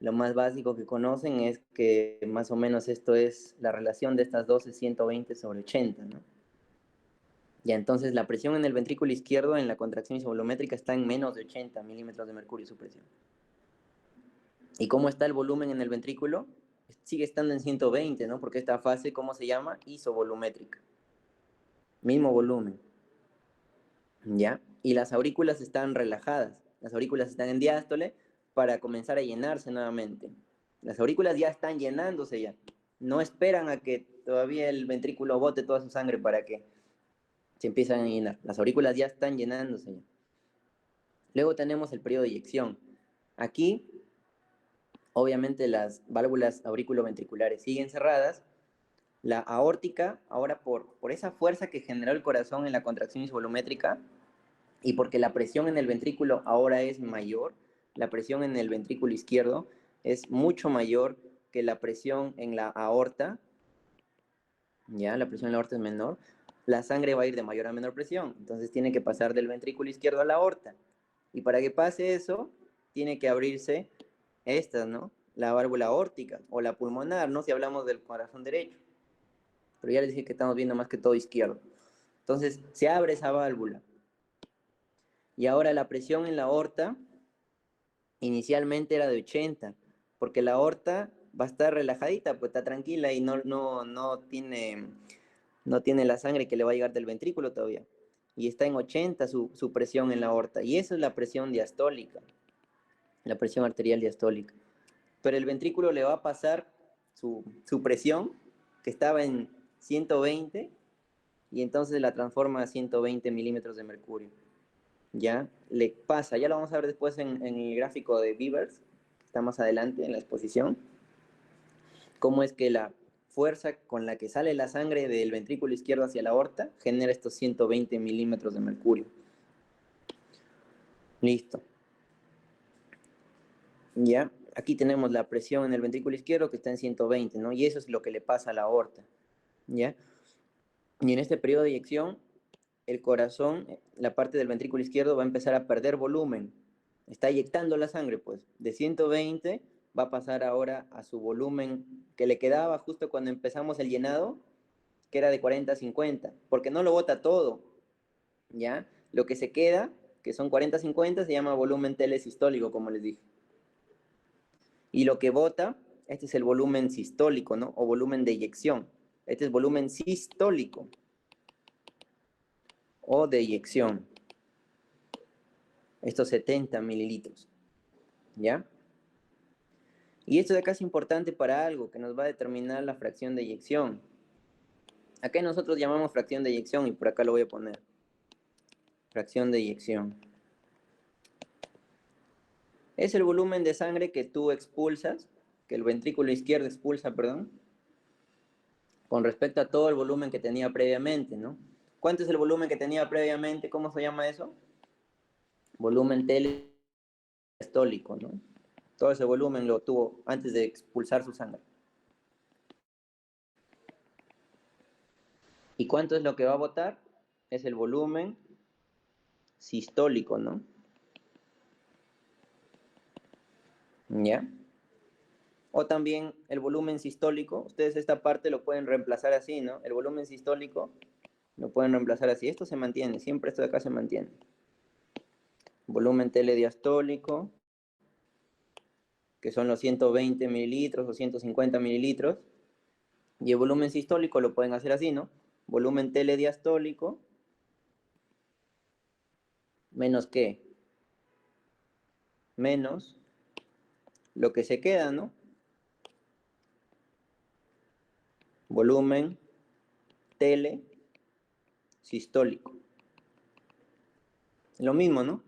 lo más básico que conocen es que más o menos esto es la relación de estas dos es 120 sobre 80, ¿no? Ya, entonces la presión en el ventrículo izquierdo en la contracción isovolumétrica está en menos de 80 milímetros de mercurio su presión. ¿Y cómo está el volumen en el ventrículo? Sigue estando en 120, ¿no? Porque esta fase, ¿cómo se llama? Isovolumétrica. Mismo volumen. ¿Ya? Y las aurículas están relajadas. Las aurículas están en diástole para comenzar a llenarse nuevamente. Las aurículas ya están llenándose ya. No esperan a que todavía el ventrículo bote toda su sangre para que se empiezan a llenar. Las aurículas ya están llenándose ya. Luego tenemos el periodo de eyección. Aquí, obviamente, las válvulas auriculoventriculares siguen cerradas. La aórtica, ahora por esa fuerza que generó el corazón en la contracción isovolumétrica y porque la presión en el ventrículo ahora es mayor, la presión en el ventrículo izquierdo es mucho mayor que la presión en la aorta, ya, la presión en la aorta es menor, la sangre va a ir de mayor a menor presión, entonces tiene que pasar del ventrículo izquierdo a la aorta. Y para que pase eso, tiene que abrirse estas, ¿no? La válvula aórtica o la pulmonar, ¿no? Si hablamos del corazón derecho. Pero ya les dije que estamos viendo más que todo izquierdo. Entonces, se abre esa válvula. Y ahora la presión en la aorta inicialmente era de 80, porque la aorta va a estar relajadita, pues está tranquila y no tiene la sangre que le va a llegar del ventrículo todavía. Y está en 80 su presión en la aorta. Y esa es la presión diastólica, la presión arterial diastólica. Pero el ventrículo le va a pasar su presión, que estaba en 120, y entonces la transforma a 120 milímetros de mercurio. Ya le pasa, ya lo vamos a ver después en el gráfico de Beavers, que está más adelante en la exposición, cómo es que la fuerza con la que sale la sangre del ventrículo izquierdo hacia la aorta genera estos 120 milímetros de mercurio. Listo. Ya, aquí tenemos la presión en el ventrículo izquierdo que está en 120, ¿no? Y eso es lo que le pasa a la aorta, ¿ya? Y en este periodo de eyección, el corazón, la parte del ventrículo izquierdo va a empezar a perder volumen. Está eyectando la sangre, pues. De 120 va a pasar ahora a su volumen que le quedaba justo cuando empezamos el llenado, que era de 40 a 50, porque no lo bota todo, ¿ya? Lo que se queda, que son 40 a 50, se llama volumen telesistólico, como les dije. Y lo que bota, este es el volumen sistólico, ¿no? O volumen de eyección. Este es volumen sistólico o de eyección. Estos 70 mililitros, ¿ya? Y esto de acá es importante para algo que nos va a determinar la fracción de eyección. Acá nosotros llamamos fracción de eyección y por acá lo voy a poner. Fracción de eyección. Es el volumen de sangre que tú expulsas, que el ventrículo izquierdo expulsa, perdón, con respecto a todo el volumen que tenía previamente, ¿no? ¿Cuánto es el volumen que tenía previamente? ¿Cómo se llama eso? Volumen telestólico, ¿no? Todo ese volumen lo tuvo antes de expulsar su sangre. ¿Y cuánto es lo que va a botar? Es el volumen sistólico, ¿no? ¿Ya? O también el volumen sistólico. Ustedes esta parte lo pueden reemplazar así, ¿no? El volumen sistólico lo pueden reemplazar así. Esto se mantiene, siempre esto de acá se mantiene. Volumen telediastólico, que son los 120 mililitros o 150 mililitros. Y el volumen sistólico lo pueden hacer así, ¿no? Volumen telediastólico menos ¿qué? Menos lo que se queda, ¿no? Volumen telesistólico. Lo mismo, ¿no?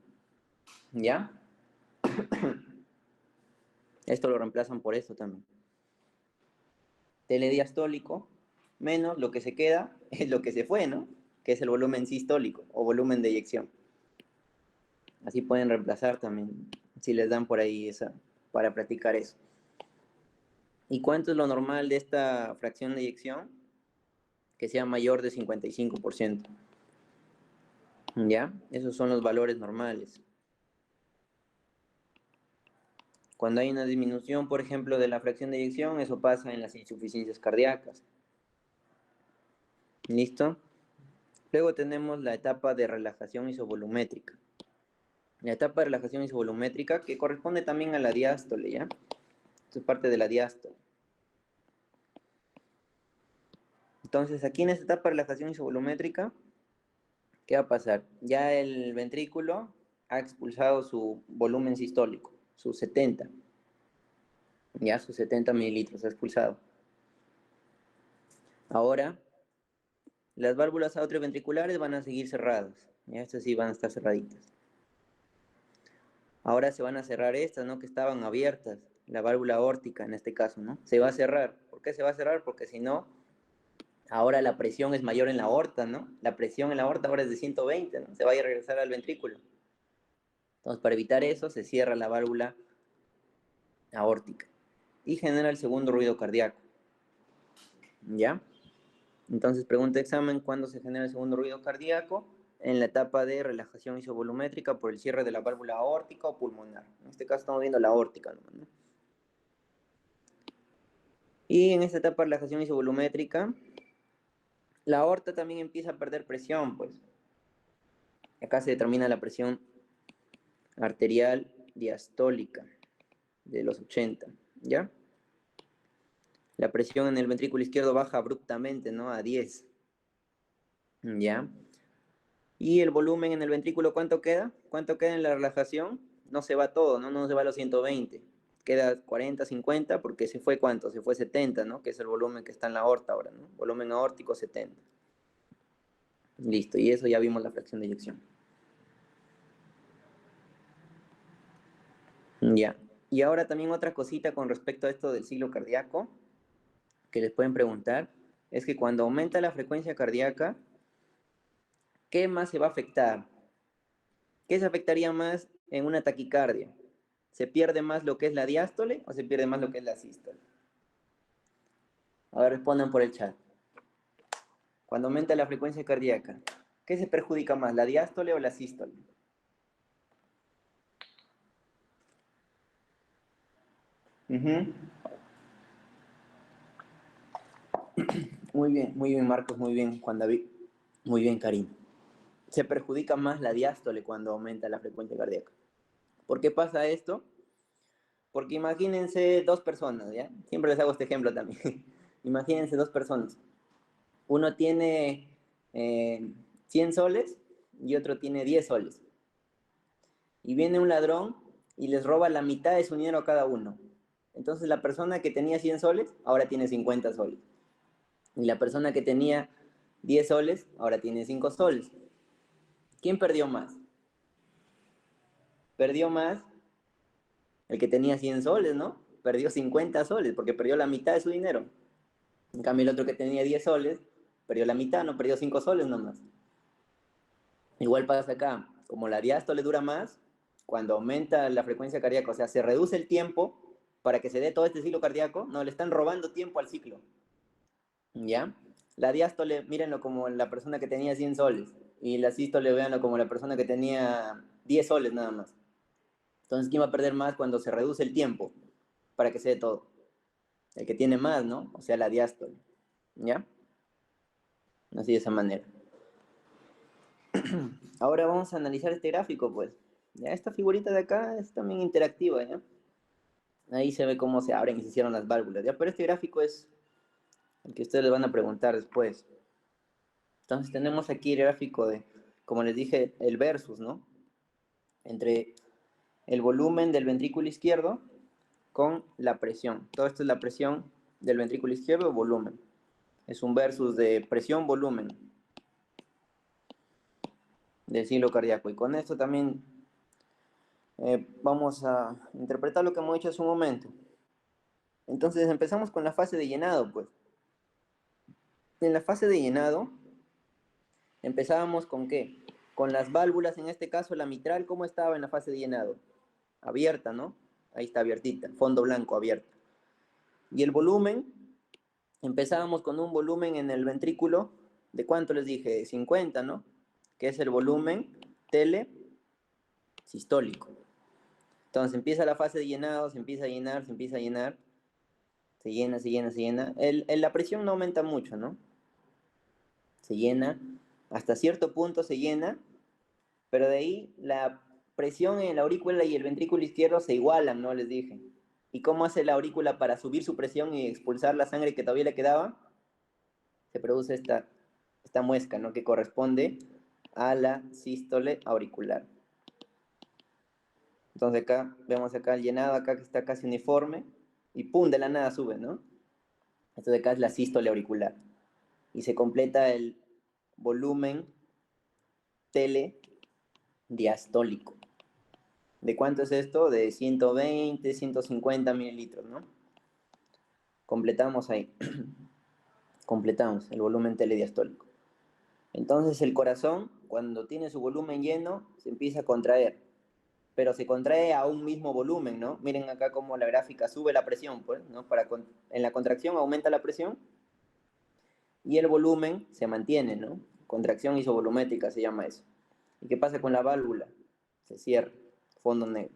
¿Ya? Esto lo reemplazan por esto también. Telediastólico menos lo que se queda es lo que se fue, ¿no? Que es el volumen sistólico o volumen de eyección. Así pueden reemplazar también, si les dan por ahí esa, para practicar eso. ¿Y cuánto es lo normal de esta fracción de eyección? Que sea mayor de 55%. ¿Ya? Esos son los valores normales. Cuando hay una disminución, por ejemplo, de la fracción de eyección, eso pasa en las insuficiencias cardíacas. ¿Listo? Luego tenemos la etapa de relajación isovolumétrica. La etapa de relajación isovolumétrica que corresponde también a la diástole, ¿ya? Esto es parte de la diástole. Entonces, aquí en esta etapa de relajación isovolumétrica, ¿qué va a pasar? Ya el ventrículo ha expulsado su volumen sistólico, sus 70. Ya sus 70 mililitros ha expulsado. Ahora, las válvulas atrioventriculares van a seguir cerradas. Ya estas sí van a estar cerraditas. Ahora se van a cerrar estas, ¿no? Que estaban abiertas. La válvula aórtica en este caso, ¿no? Se va a cerrar. ¿Por qué se va a cerrar? Porque si no, ahora la presión es mayor en la aorta, ¿no? La presión en la aorta ahora es de 120, ¿no? Se va a regresar al ventrículo. Entonces, para evitar eso, se cierra la válvula aórtica y genera el segundo ruido cardíaco. ¿Ya? Entonces, pregunta examen, ¿cuándo se genera el segundo ruido cardíaco? En la etapa de relajación isovolumétrica por el cierre de la válvula aórtica o pulmonar. En este caso estamos viendo la aórtica, ¿no? Y en esta etapa de relajación isovolumétrica, la aorta también empieza a perder presión, pues. Acá se determina la presión arterial diastólica de los 80, ¿ya? La presión en el ventrículo izquierdo baja abruptamente, ¿no? A 10, ¿ya? Y el volumen en el ventrículo, ¿cuánto queda? ¿Cuánto queda en la relajación? No se va todo, ¿no? No se va a los 120. Queda 40, 50, porque se fue ¿cuánto? Se fue 70, ¿no? Que es el volumen que está en la aorta ahora, ¿no? Volumen aórtico 70. Listo, y eso ya vimos la fracción de eyección. Ya. Y ahora también otra cosita con respecto a esto del ciclo cardíaco, que les pueden preguntar, es que cuando aumenta la frecuencia cardíaca, ¿qué más se va a afectar? ¿Qué se afectaría más en una taquicardia? ¿Se pierde más lo que es la diástole o se pierde más lo que es la sístole? A ver, respondan por el chat. Cuando aumenta la frecuencia cardíaca, ¿qué se perjudica más, la diástole o la sístole? Uh-huh. Muy bien, Marcos, muy bien, Juan David, muy bien, Karim. Se perjudica más la diástole cuando aumenta la frecuencia cardíaca. ¿Por qué pasa esto? Porque imagínense dos personas, ¿ya? Siempre les hago este ejemplo también. Imagínense dos personas. Uno tiene 100 soles y otro tiene 10 soles. Y viene un ladrón y les roba la mitad de su dinero a cada uno. Entonces la persona que tenía 100 soles ahora tiene 50 soles. Y la persona que tenía 10 soles ahora tiene 5 soles. ¿Quién perdió más? Perdió más el que tenía 100 soles, ¿no? Perdió 50 soles porque perdió la mitad de su dinero. En cambio, el otro que tenía 10 soles perdió la mitad, no perdió 5 soles nomás. Igual pasa acá, como la diástole dura más, cuando aumenta la frecuencia cardíaca, o sea, se reduce el tiempo para que se dé todo este ciclo cardíaco, no, le están robando tiempo al ciclo. ¿Ya? La diástole, mírenlo como la persona que tenía 100 soles, y la sístole, véanlo como la persona que tenía 10 soles nada más. Entonces, ¿quién va a perder más cuando se reduce el tiempo para que se dé todo? El que tiene más, ¿no? O sea, la diástole. ¿Ya? Así de esa manera. Ahora vamos a analizar este gráfico, pues. Ya esta figurita de acá es también interactiva, ¿ya? Ahí se ve cómo se abren y se cierran las válvulas, ¿ya? Pero este gráfico es el que ustedes les van a preguntar después. Entonces tenemos aquí el gráfico de, como les dije, el versus, ¿no? Entre el volumen del ventrículo izquierdo con la presión. Todo esto es la presión del ventrículo izquierdo, volumen. Es un versus de presión-volumen del ciclo cardíaco. Y con esto también vamos a interpretar lo que hemos hecho hace un momento. Entonces empezamos con la fase de llenado, pues. En la fase de llenado empezábamos con ¿qué? Con las válvulas, en este caso la mitral, ¿cómo estaba en la fase de llenado? Abierta, ¿no? Ahí está abiertita, fondo blanco abierto. Y el volumen, empezábamos con un volumen en el ventrículo, ¿de cuánto les dije? 50, ¿no? Que es el volumen telesistólico. Entonces empieza la fase de llenado, se empieza a llenar, se empieza a llenar, se llena, se llena, se llena. La presión no aumenta mucho, ¿no? Se llena, hasta cierto punto se llena, pero de ahí la presión en la aurícula y el ventrículo izquierdo se igualan, ¿no? Les dije. ¿Y cómo hace la aurícula para subir su presión y expulsar la sangre que todavía le quedaba? Se produce esta muesca, ¿no? Que corresponde a la sístole auricular. Entonces acá, vemos acá el llenado, acá que está casi uniforme, y pum, de la nada sube, ¿no? Esto de acá es la sístole auricular. Y se completa el volumen telediastólico. ¿De cuánto es esto? De 120, 150 mililitros, ¿no? Completamos ahí. Completamos el volumen telediastólico. Entonces el corazón, cuando tiene su volumen lleno, se empieza a contraer, pero se contrae a un mismo volumen, ¿no? Miren acá cómo la gráfica sube la presión, pues, ¿no? En la contracción aumenta la presión y el volumen se mantiene, ¿no? Contracción isovolumétrica se llama eso. ¿Y qué pasa con la válvula? Se cierra, fondo negro.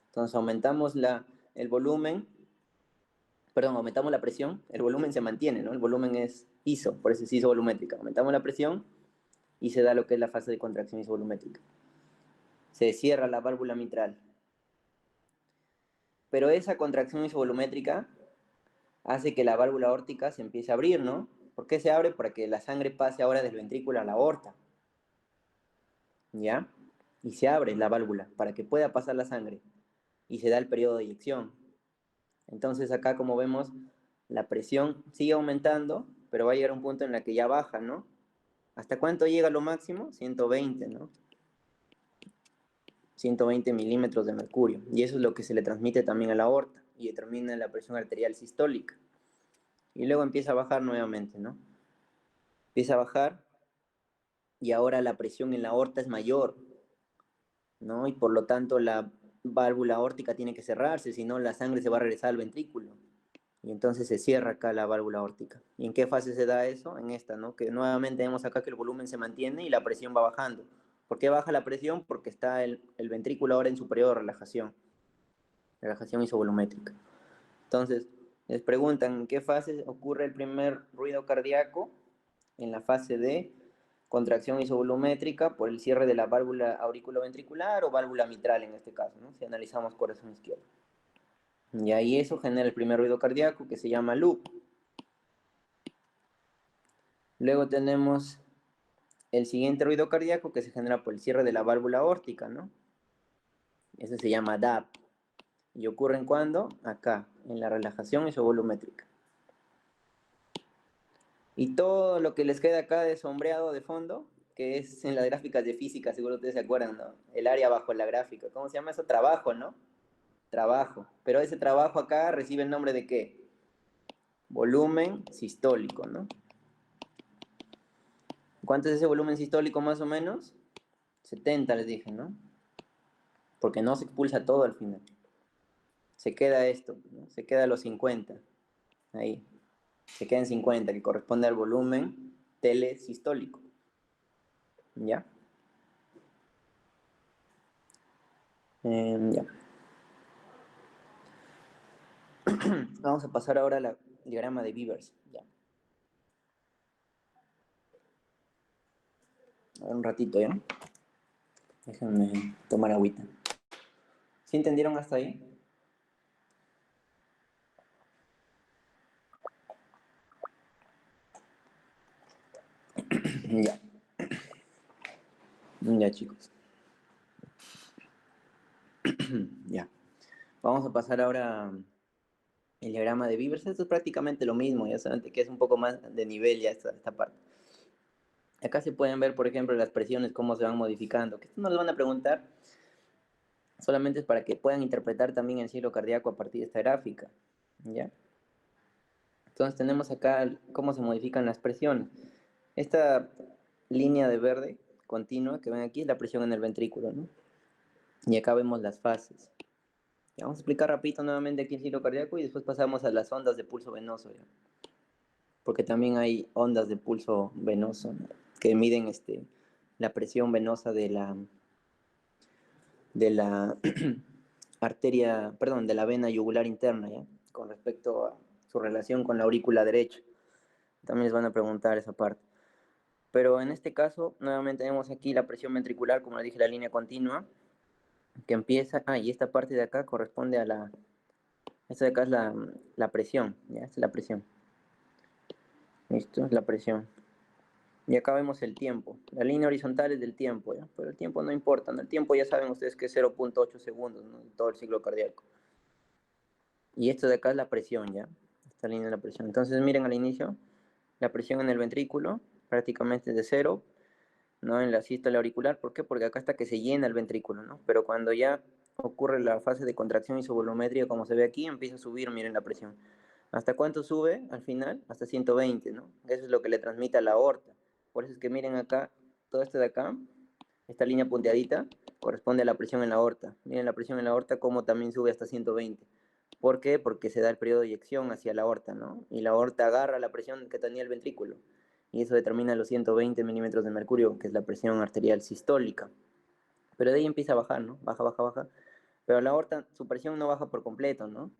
Entonces aumentamos el volumen, perdón, aumentamos la presión, el volumen se mantiene, ¿no? El volumen es iso, por eso es isovolumétrica. Aumentamos la presión y se da lo que es la fase de contracción isovolumétrica. Se cierra la válvula mitral. Pero esa contracción isovolumétrica hace que la válvula aórtica se empiece a abrir, ¿no? ¿Por qué se abre? Para que la sangre pase ahora del ventrículo a la aorta, ¿ya? Y se abre la válvula para que pueda pasar la sangre y se da el periodo de eyección. Entonces acá, como vemos, la presión sigue aumentando, pero va a llegar a un punto en el que ya baja, ¿no? ¿Hasta cuánto llega lo máximo? 120, ¿no? 120 milímetros de mercurio. Y eso es lo que se le transmite también a la aorta y determina la presión arterial sistólica. Y luego empieza a bajar nuevamente, ¿no? Empieza a bajar y ahora la presión en la aorta es mayor, ¿no? Y por lo tanto la válvula aórtica tiene que cerrarse, si no la sangre se va a regresar al ventrículo. Y entonces se cierra acá la válvula aórtica. ¿Y en qué fase se da eso? En esta, ¿no? Que nuevamente vemos acá que el volumen se mantiene y la presión va bajando. ¿Por qué baja la presión? Porque está el ventrículo ahora en su periodo de relajación isovolumétrica. Entonces, les preguntan, ¿en qué fase ocurre el primer ruido cardíaco? En la fase de contracción isovolumétrica por el cierre de la válvula auriculoventricular o válvula mitral en este caso, ¿no? Si analizamos corazón izquierdo. Y ahí eso genera el primer ruido cardíaco que se llama loop. Luego tenemos el siguiente ruido cardíaco que se genera por el cierre de la válvula aórtica, ¿no? Ese se llama DAP. ¿Y ocurre en cuándo? Acá, en la relajación isovolumétrica. Y todo lo que les queda acá de sombreado de fondo, que es en las gráficas de física, seguro ustedes se acuerdan, ¿no? El área bajo la gráfica. ¿Cómo se llama eso? Trabajo, ¿no? Trabajo. Pero ese trabajo acá recibe el nombre de ¿qué? Volumen sistólico, ¿no? ¿Cuánto es ese volumen sistólico más o menos? 70 les dije, ¿no? Porque no se expulsa todo al final. Se queda esto, ¿no? Se queda los 50. Ahí. Se queda en 50, que corresponde al volumen telesistólico. ¿Ya? Ya. Vamos a pasar ahora al diagrama de Beavers. Ya. A ver, un ratito, ¿ya? Déjenme tomar agüita. ¿Sí entendieron hasta ahí? Ya. Ya, chicos. Ya. Vamos a pasar ahora el diagrama de Beavers. Esto es prácticamente lo mismo, ya saben que es un poco más de nivel ya esta parte. Acá se pueden ver, por ejemplo, las presiones, cómo se van modificando. Que esto no les van a preguntar, solamente es para que puedan interpretar también el ciclo cardíaco a partir de esta gráfica. ¿Ya? Entonces tenemos acá cómo se modifican las presiones. Esta línea de verde continua que ven aquí es la presión en el ventrículo, ¿no? Y acá vemos las fases. Ya, vamos a explicar rapidito nuevamente aquí el ciclo cardíaco y después pasamos a las ondas de pulso venoso, ¿ya? Porque también hay ondas de pulso venoso, ¿no? Que miden la presión venosa de la arteria, perdón, de la vena yugular interna, ¿ya? Con respecto a su relación con la aurícula derecha. También les van a preguntar esa parte. Pero en este caso, nuevamente tenemos aquí la presión ventricular, como les dije, la línea continua, que empieza, y esta parte de acá corresponde a esta de acá es la presión, ¿ya? Esta es la presión. ¿Listo? Es la presión. Y acá vemos el tiempo. La línea horizontal es del tiempo, ¿ya? Pero el tiempo no importa, ¿no? El tiempo ya saben ustedes que es 0,8 segundos, ¿no? En todo el ciclo cardíaco. Y esto de acá es la presión, ¿ya? Esta línea es la presión. Entonces miren al inicio, la presión en el ventrículo prácticamente es de 0, ¿no? En la sístole auricular, ¿por qué? Porque acá está que se llena el ventrículo, ¿no? Pero cuando ya ocurre la fase de contracción isovolumétrica, como se ve aquí, empieza a subir, miren la presión. ¿Hasta cuánto sube al final? Hasta 120, ¿no? Eso es lo que le transmite a la aorta. Por eso es que miren acá, todo esto de acá, esta línea punteadita, corresponde a la presión en la aorta. Miren la presión en la aorta como también sube hasta 120. ¿Por qué? Porque se da el periodo de eyección hacia la aorta, ¿no? Y la aorta agarra la presión que tenía el ventrículo. Y eso determina los 120 milímetros de mercurio, que es la presión arterial sistólica. Pero de ahí empieza a bajar, ¿no? Baja, baja, baja. Pero la aorta, su presión no baja por completo, ¿no?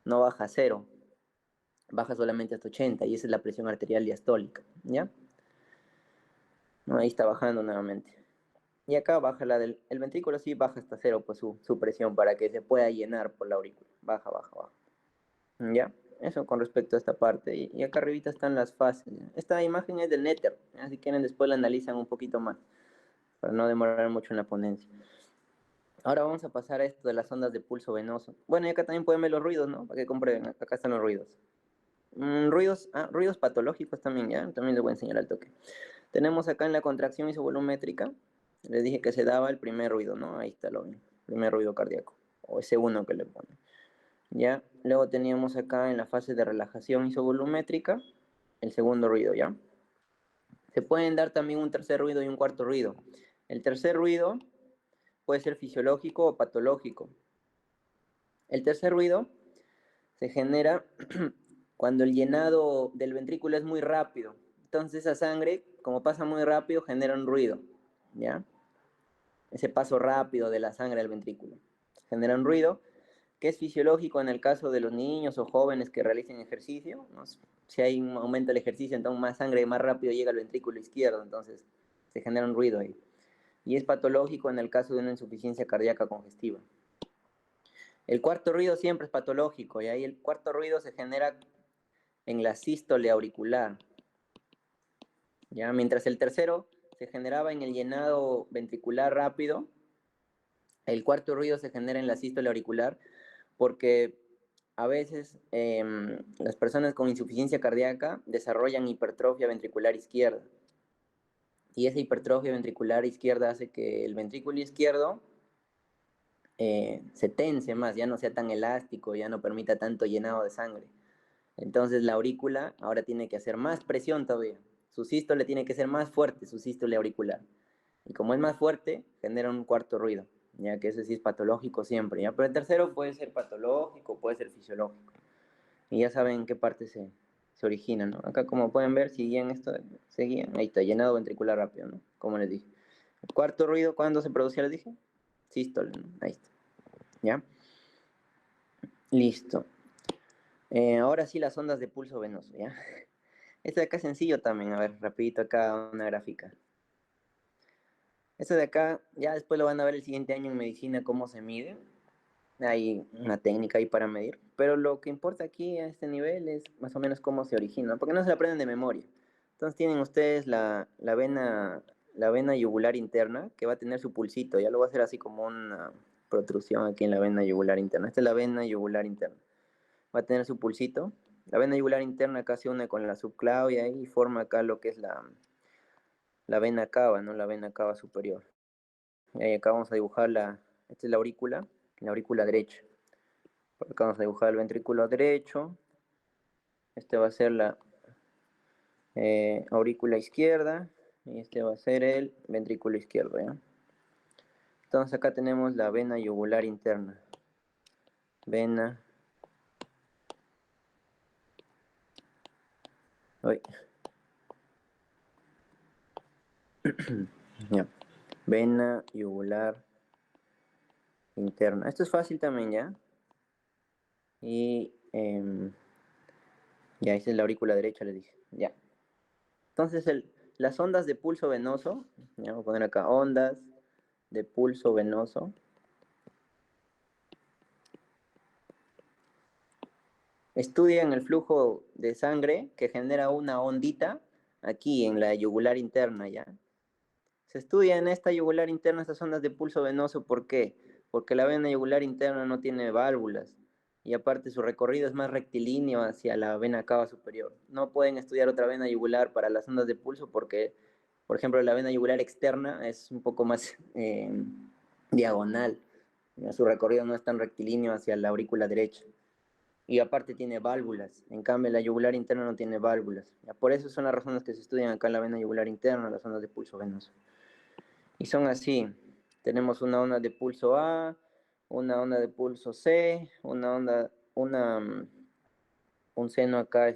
No baja a cero, baja solamente hasta 80 y esa es la presión arterial diastólica, ¿ya? ¿No? Ahí está bajando nuevamente. Y acá baja el ventrículo, sí baja hasta cero, pues su presión para que se pueda llenar por la aurícula. Baja, baja, baja. ¿Ya? Eso con respecto a esta parte. Y acá arribita están las fases. ¿Ya? Esta imagen es del Néter. ¿Ya? Si quieren después la analizan un poquito más, para no demorar mucho en la ponencia. Ahora vamos a pasar a esto de las ondas de pulso venoso. Bueno, y acá también pueden ver los ruidos, ¿no? Para que comprueben. Acá están los ruidos. Ruidos patológicos también, ¿ya? También les voy a enseñar al toque. Tenemos acá en la contracción isovolumétrica, les dije que se daba el primer ruido, ¿no? Ahí está lo mismo, primer ruido cardíaco, o ese uno que le ponen. ¿Ya? Luego teníamos acá en la fase de relajación isovolumétrica, el segundo ruido, ¿ya? Se pueden dar también un tercer ruido y un cuarto ruido. El tercer ruido puede ser fisiológico o patológico. El tercer ruido se genera cuando el llenado del ventrículo es muy rápido. Entonces esa sangre, como pasa muy rápido, genera un ruido, ¿ya? Ese paso rápido de la sangre al ventrículo. Genera un ruido que es fisiológico en el caso de los niños o jóvenes que realicen ejercicio, ¿no? Si hay un aumento del ejercicio, entonces más sangre más rápido llega al ventrículo izquierdo, entonces se genera un ruido ahí. Y es patológico en el caso de una insuficiencia cardíaca congestiva. El cuarto ruido siempre es patológico, y ahí el cuarto ruido se genera en la sístole auricular, ¿ya? Mientras el tercero se generaba en el llenado ventricular rápido, el cuarto ruido se genera en la sístole auricular porque a veces las personas con insuficiencia cardíaca desarrollan hipertrofia ventricular izquierda. Y esa hipertrofia ventricular izquierda hace que el ventrículo izquierdo se tense más, ya no sea tan elástico, ya no permita tanto llenado de sangre. Entonces la aurícula ahora tiene que hacer más presión todavía. Su sístole tiene que ser más fuerte, su sístole auricular. Y como es más fuerte, genera un cuarto ruido, ya que ese sí es patológico siempre, ¿ya? Pero el tercero puede ser patológico, puede ser fisiológico. Y ya saben en qué parte se origina, ¿no? Acá como pueden ver, seguían esto, seguían, ahí está, llenado ventricular rápido, ¿no? Como les dije. El cuarto ruido, ¿cuándo se producía? Les dije. Sístole, ¿no? Ahí está, ¿ya? Listo. Ahora sí las ondas de pulso venoso, ¿ya? Este de acá es sencillo también, a ver, rapidito acá una gráfica. Este de acá, ya después lo van a ver el siguiente año en medicina cómo se mide. Hay una técnica ahí para medir, pero lo que importa aquí a este nivel es más o menos cómo se origina, porque no se la aprenden de memoria. Entonces tienen ustedes la vena yugular interna que va a tener su pulsito, ya lo voy a hacer así como una protrusión aquí en la vena yugular interna. Esta es la vena yugular interna. Va a tener su pulsito. La vena yugular interna acá se une con la subclavia y forma acá lo que es la vena cava, ¿no? La vena cava superior. Y ahí acá vamos a dibujar esta es la aurícula derecha. Por acá vamos a dibujar el ventrículo derecho. Este va a ser la aurícula izquierda. Y este va a ser el ventrículo izquierdo, ¿ya? Entonces acá tenemos la vena yugular interna. Vena. Uy. Ya. Vena yugular interna. Esto es fácil también, ¿ya? Y ya, esa es la aurícula derecha, les dije. Ya. Entonces, las ondas de pulso venoso, ya voy a poner acá, ondas de pulso venoso, estudian el flujo de sangre que genera una ondita aquí en la yugular interna, ¿ya? Se estudia en esta yugular interna estas ondas de pulso venoso, ¿por qué? Porque la vena yugular interna no tiene válvulas y aparte su recorrido es más rectilíneo hacia la vena cava superior. No pueden estudiar otra vena yugular para las ondas de pulso porque, por ejemplo, la vena yugular externa es un poco más diagonal. Su recorrido no es tan rectilíneo hacia la aurícula derecha. Y aparte tiene válvulas. En cambio, la yugular interna no tiene válvulas. Por eso son las razones que se estudian acá en la vena yugular interna, las ondas de pulso venoso. Y son así. Tenemos una onda de pulso A, una onda de pulso C, un seno acá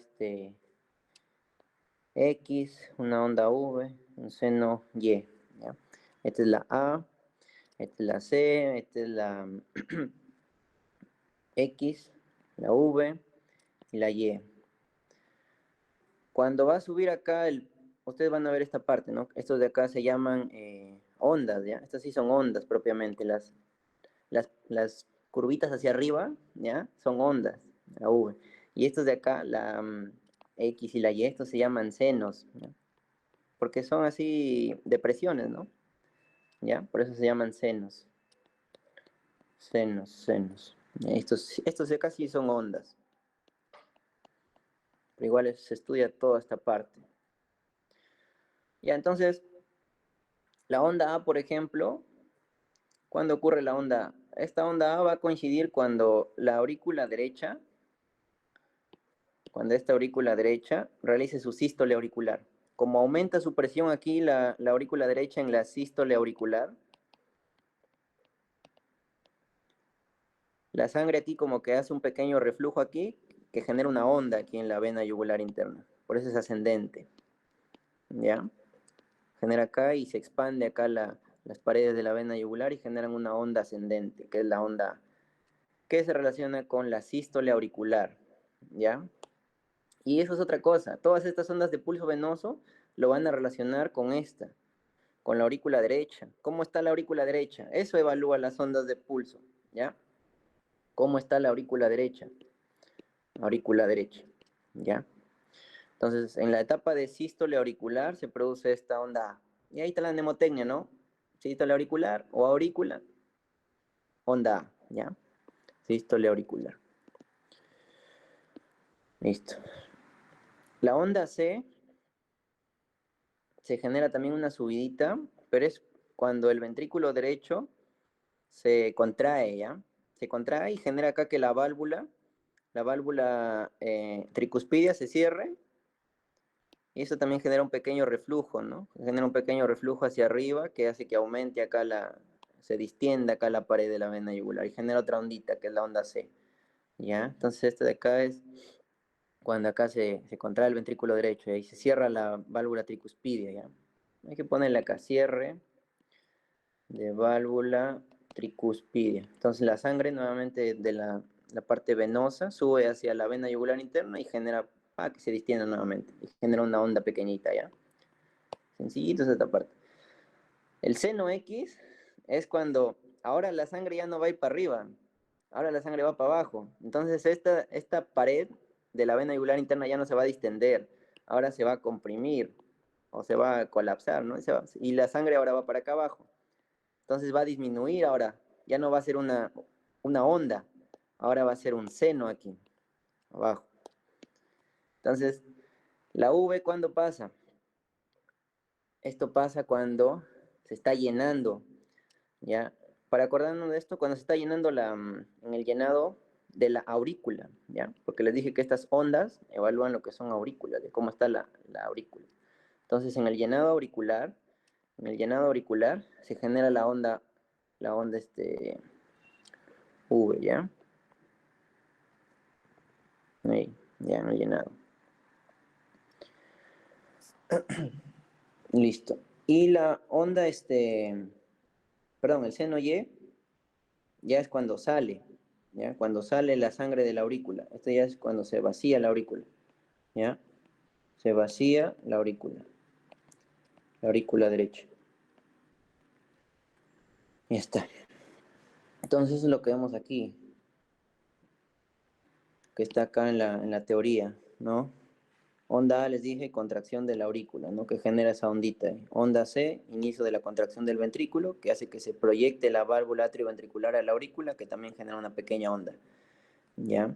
X, una onda V, un seno Y. ¿ya? Esta es la A, esta es la C, esta es la X, la V y la Y. Cuando va a subir acá, ustedes van a ver esta parte, ¿no? Estos de acá se llaman ondas, ¿ya? Estas sí son ondas propiamente, las curvitas hacia arriba, ¿ya? Son ondas, la V. Y estos de acá, la X y la Y, estos se llaman senos, ¿ya? Porque son así depresiones, ¿no? ¿Ya? Por eso se llaman senos. Senos. Estos de acá sí son ondas. Pero igual se estudia toda esta parte. Ya, entonces, la onda A, por ejemplo, ¿cuándo ocurre la onda A? Esta onda A va a coincidir cuando la aurícula derecha, cuando esta aurícula derecha realice su sístole auricular. Como aumenta su presión aquí la aurícula derecha en la sístole auricular, la sangre aquí como que hace un pequeño reflujo aquí que genera una onda aquí en la vena yugular interna. Por eso es ascendente. ¿Ya? Genera acá y se expande acá las paredes de la vena yugular y generan una onda ascendente, que es la onda que se relaciona con la sístole auricular. ¿Ya? Y eso es otra cosa. Todas estas ondas de pulso venoso lo van a relacionar con esta, con la aurícula derecha. ¿Cómo está la aurícula derecha? Eso evalúa las ondas de pulso, ¿ya? ¿Cómo está la aurícula derecha? Aurícula derecha, ¿ya? Entonces, en la etapa de sístole auricular se produce esta onda A. Y ahí está la mnemotecnia, ¿no? Sístole auricular o aurícula, onda A, ¿ya? Sístole auricular. Listo. La onda C se genera también una subidita, pero es cuando el ventrículo derecho se contrae, ¿ya? Se contrae y genera acá que la válvula tricuspidia se cierre y eso también genera un pequeño reflujo, ¿no? Genera un pequeño reflujo hacia arriba que hace que aumente acá se distienda acá la pared de la vena yugular y genera otra ondita que es la onda C, ¿ya? Entonces esta de acá es cuando acá se contrae el ventrículo derecho y ahí se cierra la válvula tricuspidia, ¿ya? Hay que ponerle acá cierre de válvula tricuspidia. Entonces la sangre nuevamente de la parte venosa sube hacia la vena yugular interna y genera, que se distienda nuevamente y genera una onda pequeñita, ¿ya? Sencillito es esta parte. El seno X es cuando ahora la sangre ya no va a ir para arriba, ahora la sangre va para abajo. Entonces esta pared de la vena yugular interna ya no se va a distender, ahora se va a comprimir o se va a colapsar, ¿no? Y la sangre ahora va para acá abajo. Entonces va a disminuir ahora, ya no va a ser una onda, ahora va a ser un seno aquí, abajo. Entonces, la V, ¿cuándo pasa? Esto pasa cuando se está llenando, ¿ya? Para acordarnos de esto, cuando se está llenando en el llenado de la aurícula, ¿ya? Porque les dije que estas ondas evalúan lo que son aurículas, de cómo está la aurícula. Entonces, en el llenado auricular se genera la onda V, ¿ya? Ahí, ya en el llenado. Listo. Y la onda, perdón, el seno Y ya es cuando sale, ¿ya? Cuando sale la sangre de la aurícula. Esto ya es cuando se vacía la aurícula, ¿ya? Se vacía la aurícula derecha. Ya está. Entonces eso es lo que vemos aquí, que está acá en la teoría, ¿no? Onda A, les dije, contracción de la aurícula, ¿no? Que genera esa ondita. Onda C, inicio de la contracción del ventrículo, que hace que se proyecte la válvula atrioventricular a la aurícula, que también genera una pequeña onda, ¿ya?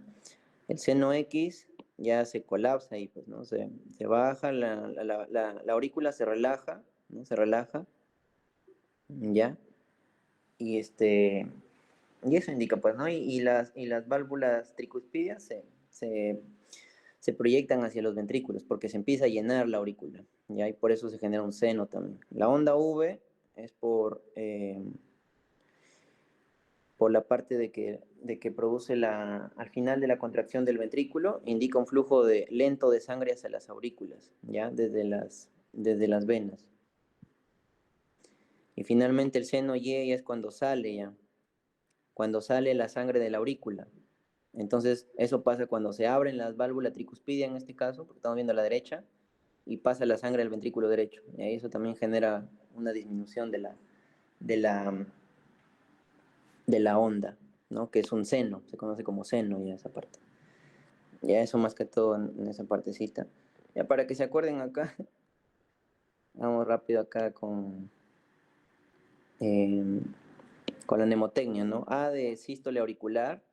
El seno X ya se colapsa ahí, pues, ¿no? Se baja, la aurícula se relaja, ¿no? Se relaja, ¿ya? Y y eso indica, pues, ¿no? Y las válvulas tricuspidias se proyectan hacia los ventrículos porque se empieza a llenar la aurícula, ¿ya? Y por eso se genera un seno también. La onda V es por la parte de que produce al final de la contracción del ventrículo, indica un flujo lento de sangre hacia las aurículas, ¿ya? Desde las venas. Y finalmente el seno Y es cuando sale, ¿ya? Cuando sale la sangre de la aurícula. Entonces, eso pasa cuando se abren las válvulas tricuspidia, en este caso, porque estamos viendo a la derecha, y pasa la sangre al ventrículo derecho. Y ahí eso también genera una disminución de la, de la onda, ¿no? Que es un seno, se conoce como seno ya esa parte. Ya eso más que todo en esa partecita. Ya para que se acuerden acá, vamos rápido acá eh, con la mnemotecnia, ¿no? A de sístole auricular,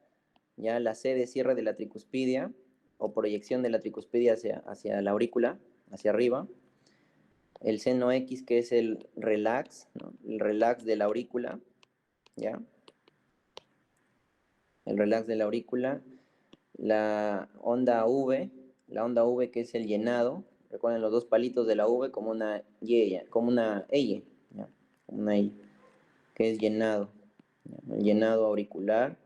ya la C de cierre de la tricuspidia o proyección de la tricuspidia hacia la aurícula, hacia arriba. El seno X, que es el relax, ¿no? El relax de la aurícula, ¿ya? El relax de la aurícula. La onda V que es el llenado. Recuerden los dos palitos de la V como una Y, como una Y, ¿ya? Como una Y, que es llenado. ¿Ya? El llenado auricular,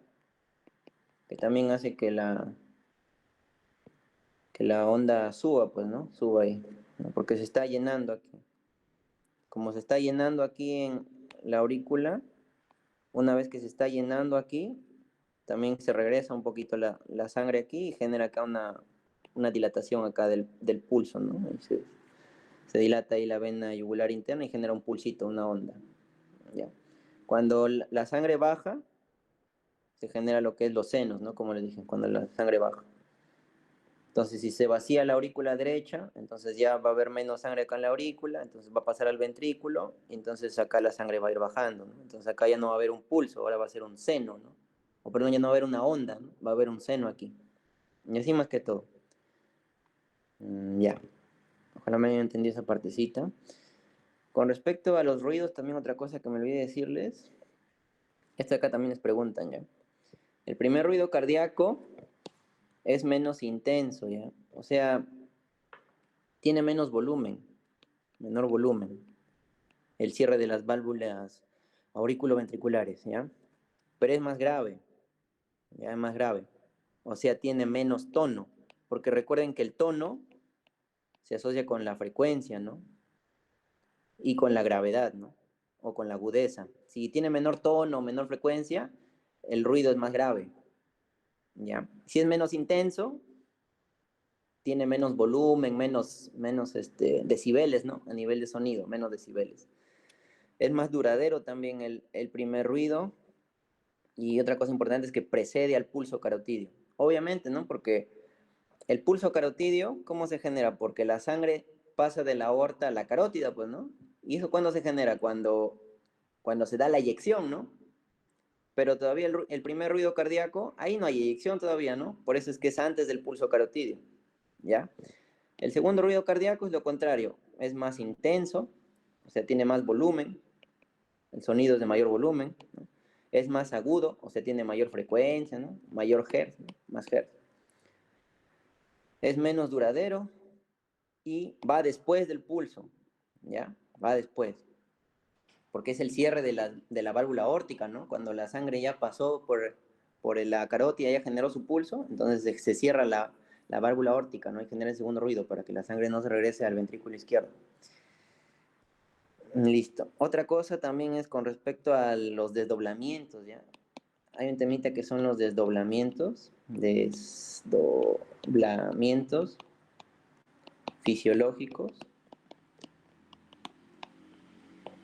que también hace que la onda suba, pues, ¿no? Suba ahí, ¿no? Porque se está llenando aquí. Como se está llenando aquí en la aurícula, una vez que se está llenando aquí, también se regresa un poquito la sangre aquí y genera acá una dilatación acá del pulso, ¿no? Se dilata ahí la vena yugular interna y genera un pulsito, una onda, ¿ya? Cuando la sangre baja, se genera lo que es los senos, ¿no? Como les dije, cuando la sangre baja. Entonces, si se vacía la aurícula derecha, entonces ya va a haber menos sangre acá en la aurícula, entonces va a pasar al ventrículo, y entonces acá la sangre va a ir bajando, ¿no? Entonces acá ya no va a haber un pulso, ahora va a ser un seno, ¿no? O perdón, ya no va a haber una onda, ¿no? Va a haber un seno aquí. Y así más que todo. Ya, ojalá me hayan entendido esa partecita. Con respecto a los ruidos, también otra cosa que me olvidé decirles, esta acá también les preguntan, ¿ya? El primer ruido cardíaco es menos intenso, ¿ya? O sea, tiene menos volumen, menor volumen. El cierre de las válvulas auriculoventriculares, ¿ya? Pero es más grave, ya es más grave. O sea, tiene menos tono, porque recuerden que el tono se asocia con la frecuencia, ¿no? Y con la gravedad, ¿no? O con la agudeza. Si tiene menor tono, menor frecuencia, el ruido es más grave, ¿ya? Si es menos intenso, tiene menos volumen, menos decibeles, ¿no? A nivel de sonido, menos decibeles. Es más duradero también el primer ruido. Y otra cosa importante es que precede al pulso carotidio. Obviamente, ¿no? Porque el pulso carotidio, ¿cómo se genera? Porque la sangre pasa de la aorta a la carótida, pues, ¿no? ¿Y eso cuándo se genera? Cuando se da la eyección, ¿no? Pero todavía el primer ruido cardíaco, ahí no hay eyección todavía, ¿no? Por eso es que es antes del pulso carotidio, ¿ya? El segundo ruido cardíaco es lo contrario, es más intenso, o sea, tiene más volumen, el sonido es de mayor volumen, ¿no? Es más agudo, o sea, tiene mayor frecuencia, ¿no? Mayor hertz, ¿no? Más hertz. Es menos duradero y va después del pulso, ¿ya? Va después, porque es el cierre de la válvula aórtica, ¿no? Cuando la sangre ya pasó por la carótida, ya generó su pulso, entonces se cierra la válvula aórtica, ¿no? Y genera el segundo ruido para que la sangre no se regrese al ventrículo izquierdo. Listo. Otra cosa también es con respecto a los desdoblamientos, ¿ya? hay un temita que son los desdoblamientos fisiológicos,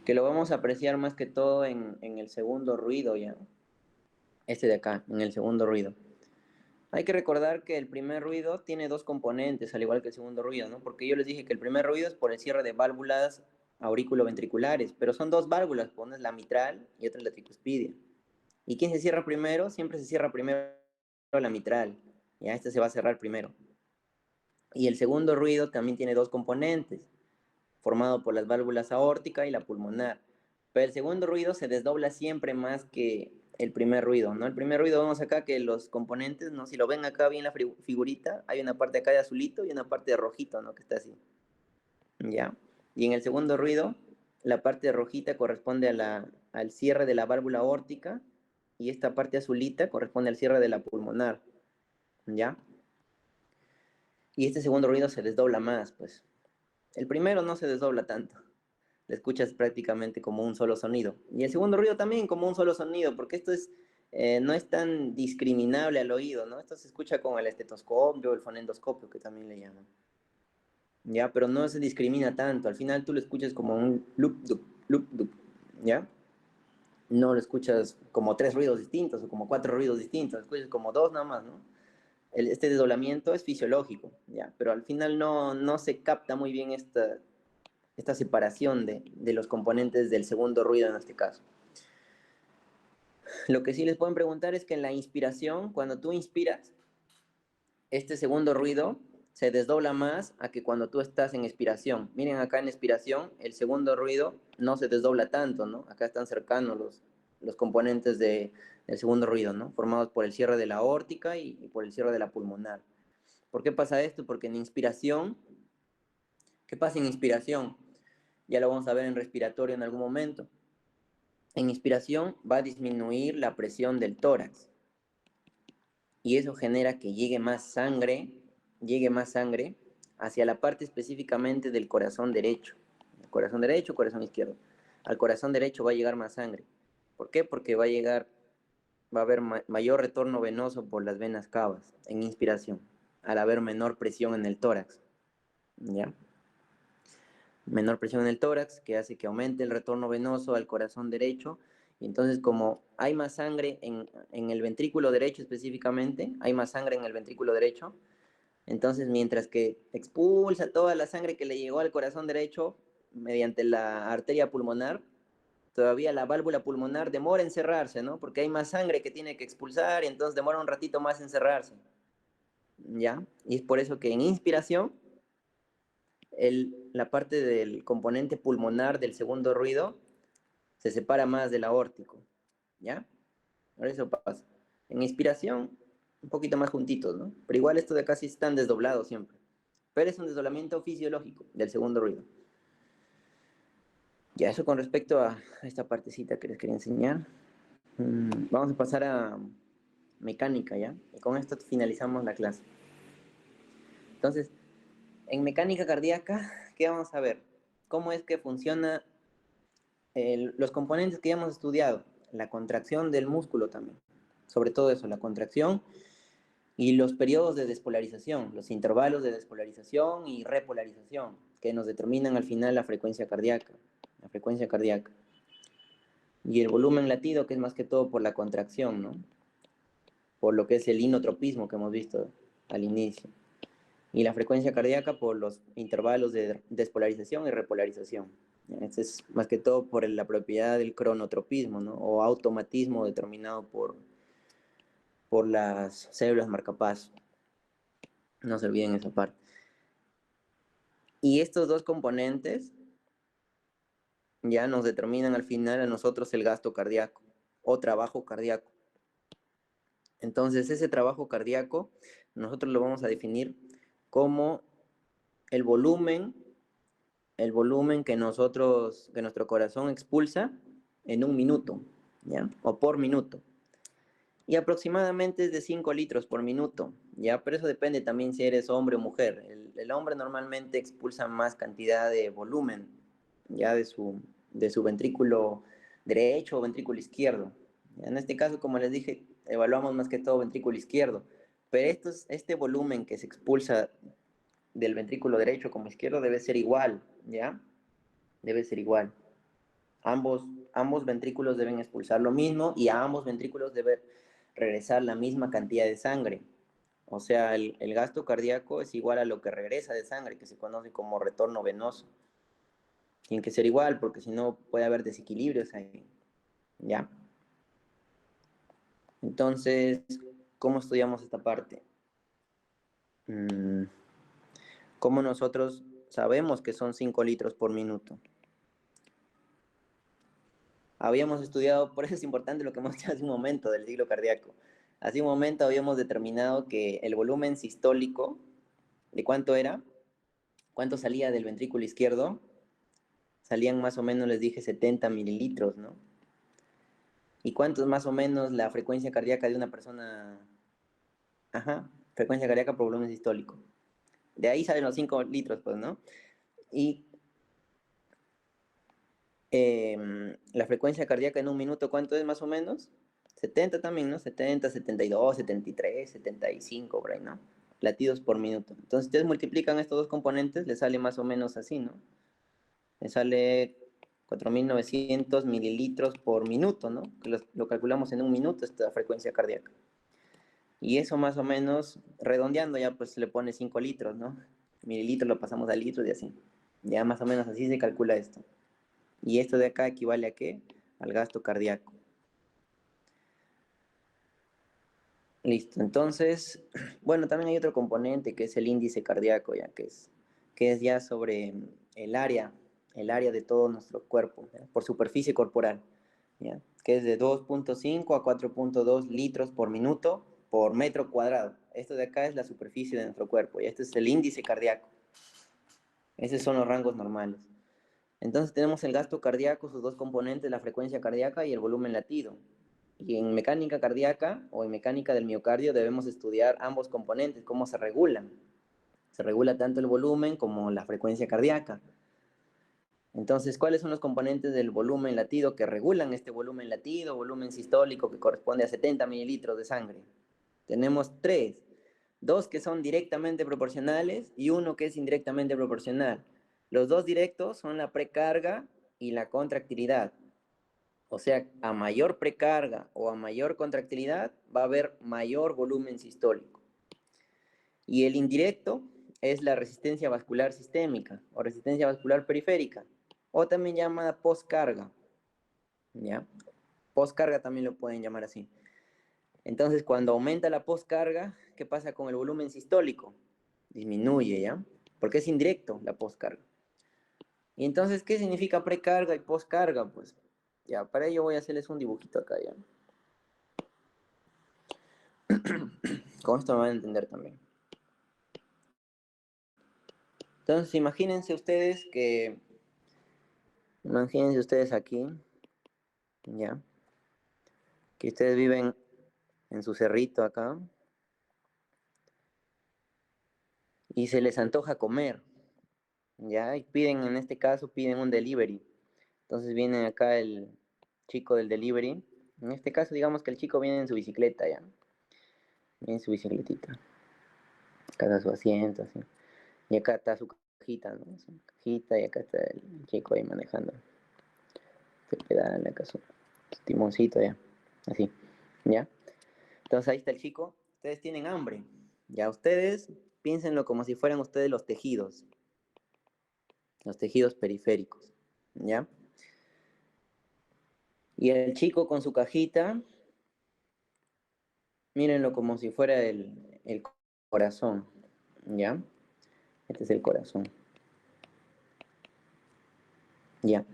que lo vamos a apreciar más que todo en el segundo ruido ya. Este de acá, en el segundo ruido. Hay que recordar que el primer ruido tiene dos componentes, al igual que el segundo ruido, ¿no? Porque yo les dije que el primer ruido es por el cierre de válvulas auriculoventriculares, pero son dos válvulas, una es la mitral y otra es la tricuspidia. ¿Y quién se cierra primero? Siempre se cierra primero la mitral, ya esta se va a cerrar primero. Y el segundo ruido también tiene dos componentes, formado por las válvulas aórtica y la pulmonar. Pero el segundo ruido se desdobla siempre más que el primer ruido, ¿no? El primer ruido, vemos acá que los componentes, ¿no? Si lo ven acá bien la figurita, hay una parte acá de azulito y una parte de rojito, ¿no? Que está así, ¿ya? Y en el segundo ruido, la parte rojita corresponde al cierre de la válvula aórtica y esta parte azulita corresponde al cierre de la pulmonar, ¿ya? Y este segundo ruido se desdobla más, pues. El primero no se desdobla tanto. Le escuchas prácticamente como un solo sonido. Y el segundo ruido también como un solo sonido, porque esto no es tan discriminable al oído, ¿no? Esto se escucha con el estetoscopio, el fonendoscopio, que también le llaman. ¿Ya? Pero no se discrimina tanto. Al final tú lo escuchas como un loop, dup, ¿ya? No lo escuchas como tres ruidos distintos o como cuatro ruidos distintos, lo escuchas como dos nada más, ¿no? Este desdoblamiento es fisiológico, ¿ya? Pero al final no se capta muy bien esta separación de los componentes del segundo ruido en este caso. Lo que sí les pueden preguntar es que en la inspiración, cuando tú inspiras, este segundo ruido se desdobla más a que cuando tú estás en expiración. Miren acá en expiración, el segundo ruido no se desdobla tanto, ¿no? Acá están cercanos los componentes del segundo ruido, ¿no? Formados por el cierre de la aórtica y por el cierre de la pulmonar. ¿Por qué pasa esto? Porque en inspiración, ¿qué pasa en inspiración? Ya lo vamos a ver en respiratorio en algún momento. En inspiración va a disminuir la presión del tórax y eso genera que llegue más sangre hacia la parte específicamente del corazón derecho. Corazón derecho, corazón izquierdo. Al corazón derecho va a llegar más sangre. ¿Por qué? Porque va a haber mayor retorno venoso por las venas cavas en inspiración, al haber menor presión en el tórax. ¿Ya? Menor presión en el tórax, que hace que aumente el retorno venoso al corazón derecho. Y entonces, como hay más sangre en el ventrículo derecho específicamente, hay más sangre en el ventrículo derecho, entonces mientras que expulsa toda la sangre que le llegó al corazón derecho mediante la arteria pulmonar, todavía la válvula pulmonar demora en cerrarse, ¿no? Porque hay más sangre que tiene que expulsar y entonces demora un ratito más en cerrarse, ¿ya? Y es por eso que en inspiración la parte del componente pulmonar del segundo ruido se separa más del aórtico, ¿ya? Por eso pasa. En inspiración, un poquito más juntitos, ¿no? Pero igual estos de acá sí están desdoblados siempre. Pero es un desdoblamiento fisiológico del segundo ruido. Ya, eso con respecto a esta partecita que les quería enseñar. Vamos a pasar a mecánica, ¿ya? Y con esto finalizamos la clase. Entonces, en mecánica cardíaca, ¿qué vamos a ver? ¿Cómo es que funciona los componentes que ya hemos estudiado? La contracción del músculo también. Sobre todo eso, la contracción y los periodos de despolarización, los intervalos de despolarización y repolarización, que nos determinan al final la frecuencia cardíaca. La frecuencia cardíaca. Y el volumen latido, que es más que todo por la contracción, ¿no? Por lo que es el inotropismo que hemos visto al inicio. Y la frecuencia cardíaca por los intervalos de despolarización y repolarización. Este es más que todo por la propiedad del cronotropismo, ¿no? O automatismo determinado por las células marcapasos. No se olviden esa parte. Y estos dos componentes ya nos determinan al final a nosotros el gasto cardíaco o trabajo cardíaco. Entonces, ese trabajo cardíaco nosotros lo vamos a definir como el volumen que nuestro corazón expulsa en un minuto, ¿ya? O por minuto. Y aproximadamente es de 5 litros por minuto, ¿ya? Pero eso depende también si eres hombre o mujer. El hombre normalmente expulsa más cantidad de volumen, ¿ya? De su ventrículo derecho o ventrículo izquierdo, En este caso, como les dije, evaluamos más que todo ventrículo izquierdo, pero este volumen que se expulsa del ventrículo derecho como izquierdo debe ser igual, ¿ya? Debe ser igual. Ambos ventrículos deben expulsar lo mismo y a ambos ventrículos debe regresar la misma cantidad de sangre. O sea, el gasto cardíaco es igual a lo que regresa de sangre, que se conoce como retorno venoso. Tiene que ser igual, porque si no puede haber desequilibrios ahí. ¿Ya? Entonces, ¿cómo estudiamos esta parte? ¿Cómo nosotros sabemos que son 5 litros por minuto? Habíamos estudiado, por eso es importante lo que hemos dicho hace un momento del ciclo cardíaco. Hace un momento habíamos determinado que el volumen sistólico, ¿de cuánto era? ¿Cuánto salía del ventrículo izquierdo? Salían más o menos, les dije, 70 mililitros, ¿no? ¿Y cuánto es más o menos la frecuencia cardíaca de una persona? Ajá, frecuencia cardíaca por volumen sistólico. De ahí salen los 5 litros, pues, ¿no? Y la frecuencia cardíaca en un minuto, ¿cuánto es más o menos? 70 también, ¿no? 70, 72, 73, 75, por ahí, ¿no? Latidos por minuto. Entonces, ustedes multiplican estos dos componentes, les sale más o menos así, ¿no? Les sale 4.900 mililitros por minuto, ¿no? Que lo calculamos en un minuto, esta frecuencia cardíaca. Y eso más o menos, redondeando ya, pues le pone 5 litros, ¿no? Mililitros lo pasamos a litros y así. Ya más o menos así se calcula esto. Y esto de acá equivale a qué? Al gasto cardíaco. Listo, entonces, bueno, también hay otro componente que es el índice cardíaco, ya que es ya sobre el área de todo nuestro cuerpo, ¿ya? Por superficie corporal, ¿ya? Que es de 2.5 a 4.2 litros por minuto por metro cuadrado. Esto de acá es la superficie de nuestro cuerpo, y este es el índice cardíaco. Esos son los rangos normales. Entonces tenemos el gasto cardíaco, sus dos componentes, la frecuencia cardíaca y el volumen latido. Y en mecánica cardíaca o en mecánica del miocardio debemos estudiar ambos componentes, cómo se regulan. Se regula tanto el volumen como la frecuencia cardíaca. Entonces, ¿cuáles son los componentes del volumen latido que regulan este volumen latido, volumen sistólico que corresponde a 70 mililitros de sangre? Tenemos tres, dos que son directamente proporcionales y uno que es indirectamente proporcional. Los dos directos son la precarga y la contractilidad. O sea, a mayor precarga o a mayor contractilidad va a haber mayor volumen sistólico. Y el indirecto es la resistencia vascular sistémica o resistencia vascular periférica, o también llamada postcarga. ¿Ya? Postcarga también lo pueden llamar así. Entonces, cuando aumenta la postcarga, ¿qué pasa con el volumen sistólico? Disminuye, ¿ya? Porque es indirecto la postcarga. Y entonces, ¿qué significa precarga y postcarga? Pues, ya, para ello voy a hacerles un dibujito acá, ¿ya? Con esto me van a entender también. Entonces, imagínense ustedes aquí, ¿ya? Que ustedes viven en su cerrito acá y se les antoja comer, ¿ya? Y en este caso, piden un delivery. Entonces viene acá el chico del delivery. En este caso, digamos que el chico viene en su bicicleta, ¿ya? Viene en su bicicletita. Acá está su asiento, así. Y acá está su cajita, ¿no? Su cajita y acá está el chico ahí manejando. Se pedala acá su timoncito, ya. Así, ¿ya? Entonces ahí está el chico. Ustedes tienen hambre. Ya ustedes, piénsenlo como si fueran ustedes los tejidos periféricos, ¿ya? Y el chico con su cajita, mírenlo como si fuera el corazón, ¿ya? Este es el corazón, ¿ya?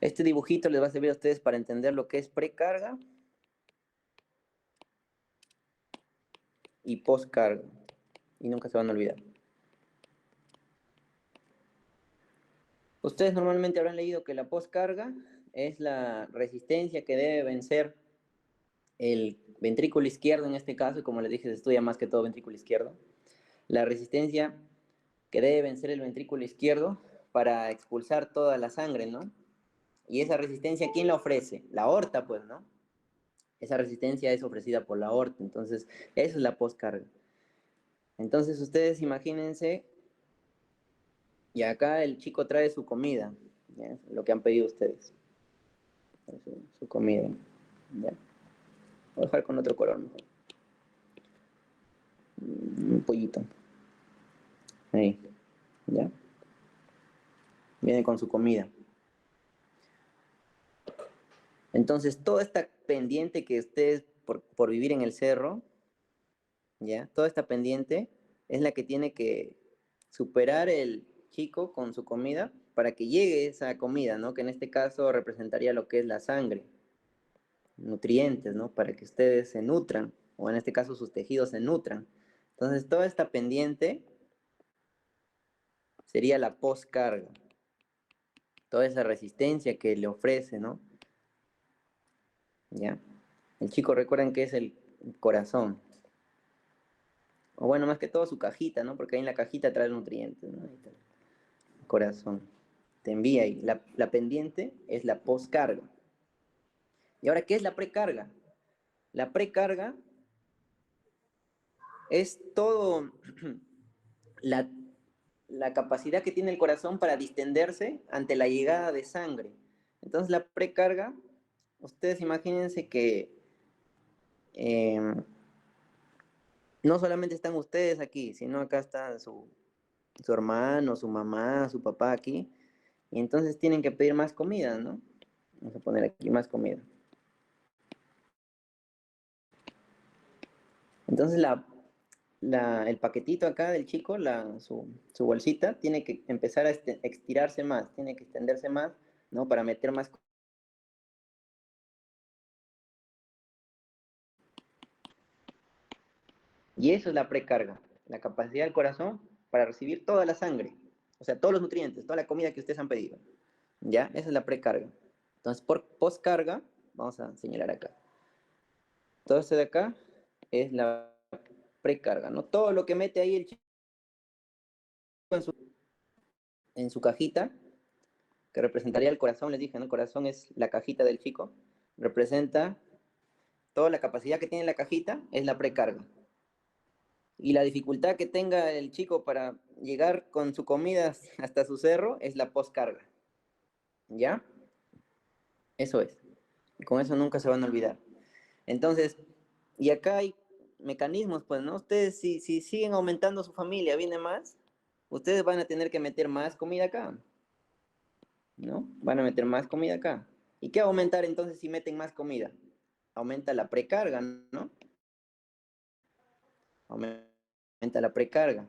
Este dibujito les va a servir a ustedes para entender lo que es precarga y postcarga, y nunca se van a olvidar. Ustedes normalmente habrán leído que la postcarga es la resistencia que debe vencer el ventrículo izquierdo en este caso, y como les dije, se estudia más que todo ventrículo izquierdo. La resistencia que debe vencer el ventrículo izquierdo para expulsar toda la sangre, ¿no? Y esa resistencia, ¿quién la ofrece? La aorta, pues, ¿no? Esa resistencia es ofrecida por la aorta, entonces eso es la poscarga. Entonces ustedes imagínense, y acá el chico trae su comida, ¿ya? Lo que han pedido ustedes, su comida. ¿Ya? Voy a dejar con otro color mejor. Un pollito. Ahí, ¿ya? Viene con su comida. Entonces, toda esta pendiente que ustedes, por vivir en el cerro, ¿ya? Toda esta pendiente es la que tiene que superar el chico con su comida para que llegue esa comida, ¿no? Que en este caso representaría lo que es la sangre, nutrientes, ¿no? Para que ustedes se nutran, o en este caso sus tejidos se nutran. Entonces, toda esta pendiente sería la poscarga, toda esa resistencia que le ofrece, ¿no? ¿Ya? El chico, recuerden que es el corazón, o bueno, más que todo su cajita, ¿no? Porque ahí en la cajita trae nutrientes, ¿no? Ahí está. Corazón. Te envía ahí. La pendiente es la poscarga. ¿Y ahora qué es la precarga? La precarga es todo la, la capacidad que tiene el corazón para distenderse ante la llegada de sangre. Entonces la precarga, ustedes imagínense que eh, no solamente están ustedes aquí, sino acá está su hermano, su mamá, su papá aquí, y entonces tienen que pedir más comida, ¿no? Vamos a poner aquí más comida. Entonces el paquetito acá del chico, su bolsita, tiene que empezar a estirarse más, tiene que extenderse más, ¿no? Para meter más. Y eso es la precarga, la capacidad del corazón para recibir toda la sangre, o sea, todos los nutrientes, toda la comida que ustedes han pedido. ¿Ya? Esa es la precarga. Entonces, por postcarga, vamos a señalar acá. Todo esto de acá es la precarga, ¿no? Todo lo que mete ahí el chico en su cajita, que representaría el corazón, les dije, ¿no? El corazón es la cajita del chico, representa toda la capacidad que tiene la cajita, es la precarga. Y la dificultad que tenga el chico para llegar con su comida hasta su cerro es la poscarga. ¿Ya? Eso es. Con eso nunca se van a olvidar. Entonces, y acá hay mecanismos, pues, ¿no? Ustedes, si siguen aumentando su familia, viene más, ustedes van a tener que meter más comida acá, ¿no? Van a meter más comida acá. ¿Y qué va a aumentar entonces si meten más comida? Aumenta la precarga, ¿no? Aumenta la precarga.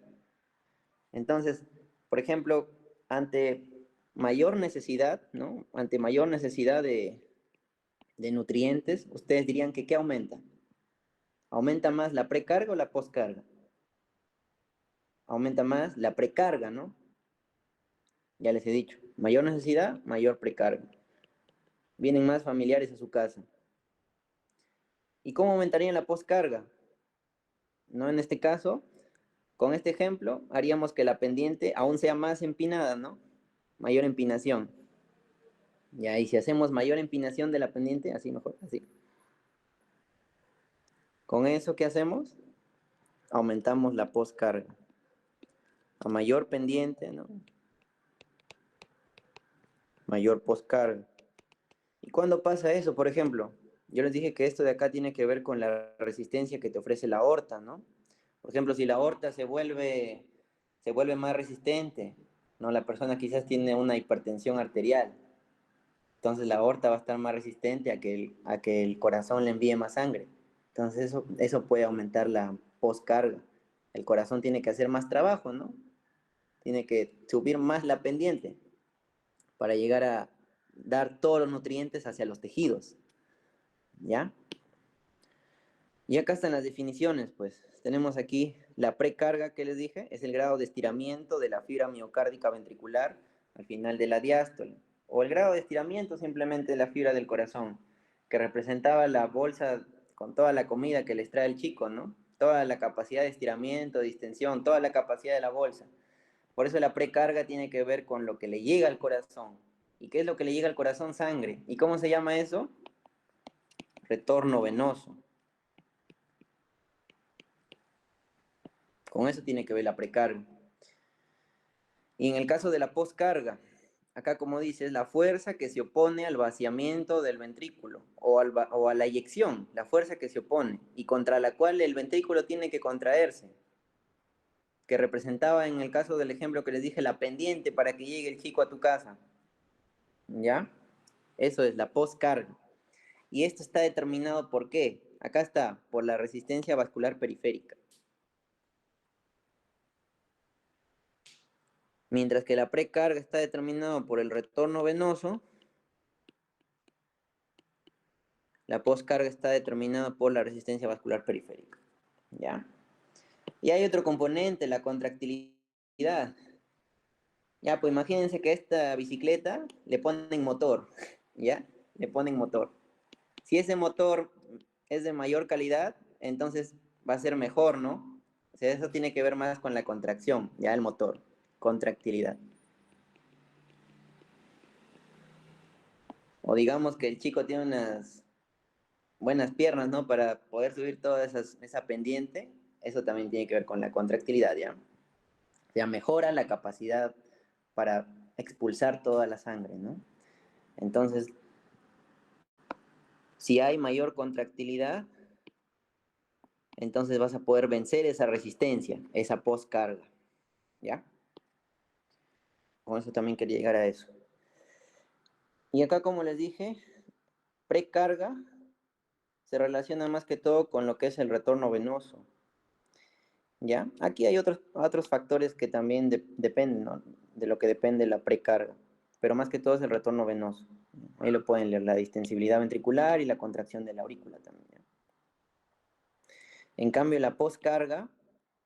Entonces, por ejemplo, ante mayor necesidad, ¿no? Ante mayor necesidad de nutrientes, ustedes dirían que ¿qué aumenta? ¿Aumenta más la precarga o la poscarga? Aumenta más la precarga, ¿no? Ya les he dicho, mayor necesidad, mayor precarga. Vienen más familiares a su casa. ¿Y cómo aumentarían la poscarga? ¿No? En este caso, con este ejemplo, haríamos que la pendiente aún sea más empinada, ¿no? Mayor empinación. Ya, y si hacemos mayor empinación de la pendiente, así mejor, así. Con eso, ¿qué hacemos? Aumentamos la poscarga. A mayor pendiente, ¿no? Mayor poscarga. ¿Y cuándo pasa eso? Por ejemplo, yo les dije que esto de acá tiene que ver con la resistencia que te ofrece la aorta, ¿no? Por ejemplo, si la aorta se vuelve más resistente, ¿no? La persona quizás tiene una hipertensión arterial, entonces la aorta va a estar más resistente a que el corazón le envíe más sangre. Entonces eso puede aumentar la poscarga. El corazón tiene que hacer más trabajo, ¿no? Tiene que subir más la pendiente para llegar a dar todos los nutrientes hacia los tejidos, ¿ya? Y acá están las definiciones, pues. Tenemos aquí la precarga que les dije, es el grado de estiramiento de la fibra miocárdica ventricular al final de la diástole, o el grado de estiramiento simplemente de la fibra del corazón, que representaba la bolsa con toda la comida que les trae el chico, ¿no? Toda la capacidad de estiramiento, de distensión, toda la capacidad de la bolsa. Por eso la precarga tiene que ver con lo que le llega al corazón. ¿Y qué es lo que le llega al corazón? Sangre. ¿Y cómo se llama eso? retorno venoso. Con eso tiene que ver la precarga. Y en el caso de la poscarga, acá como dice, es la fuerza que se opone al vaciamiento del ventrículo o a la eyección, la fuerza que se opone y contra la cual el ventrículo tiene que contraerse, que representaba en el caso del ejemplo que les dije la pendiente para que llegue el chico a tu casa. ¿Ya? Eso es la poscarga. Y esto está determinado por qué. Acá está, por la resistencia vascular periférica. Mientras que la precarga está determinado por el retorno venoso, la poscarga está determinada por la resistencia vascular periférica. ¿Ya? Y hay otro componente, la contractilidad. Ya, pues imagínense que a esta bicicleta le ponen motor, ¿ya? Le ponen motor. Si ese motor es de mayor calidad, entonces va a ser mejor, ¿no? O sea, eso tiene que ver más con la contracción, ya el motor, contractilidad. O digamos que el chico tiene unas buenas piernas, ¿no? Para poder subir toda esa pendiente, eso también tiene que ver con la contractilidad, ¿ya? O sea, mejora la capacidad para expulsar toda la sangre, ¿no? Entonces, si hay mayor contractilidad, entonces vas a poder vencer esa resistencia, esa postcarga, ¿ya? Con eso también quería llegar a eso. Y acá, como les dije, precarga se relaciona más que todo con lo que es el retorno venoso, ¿ya? Aquí hay otros factores que también dependen, ¿no? De lo que depende la precarga, pero más que todo es el retorno venoso. Ahí lo pueden leer, la distensibilidad ventricular y la contracción de la aurícula también, ¿ya? En cambio, la poscarga,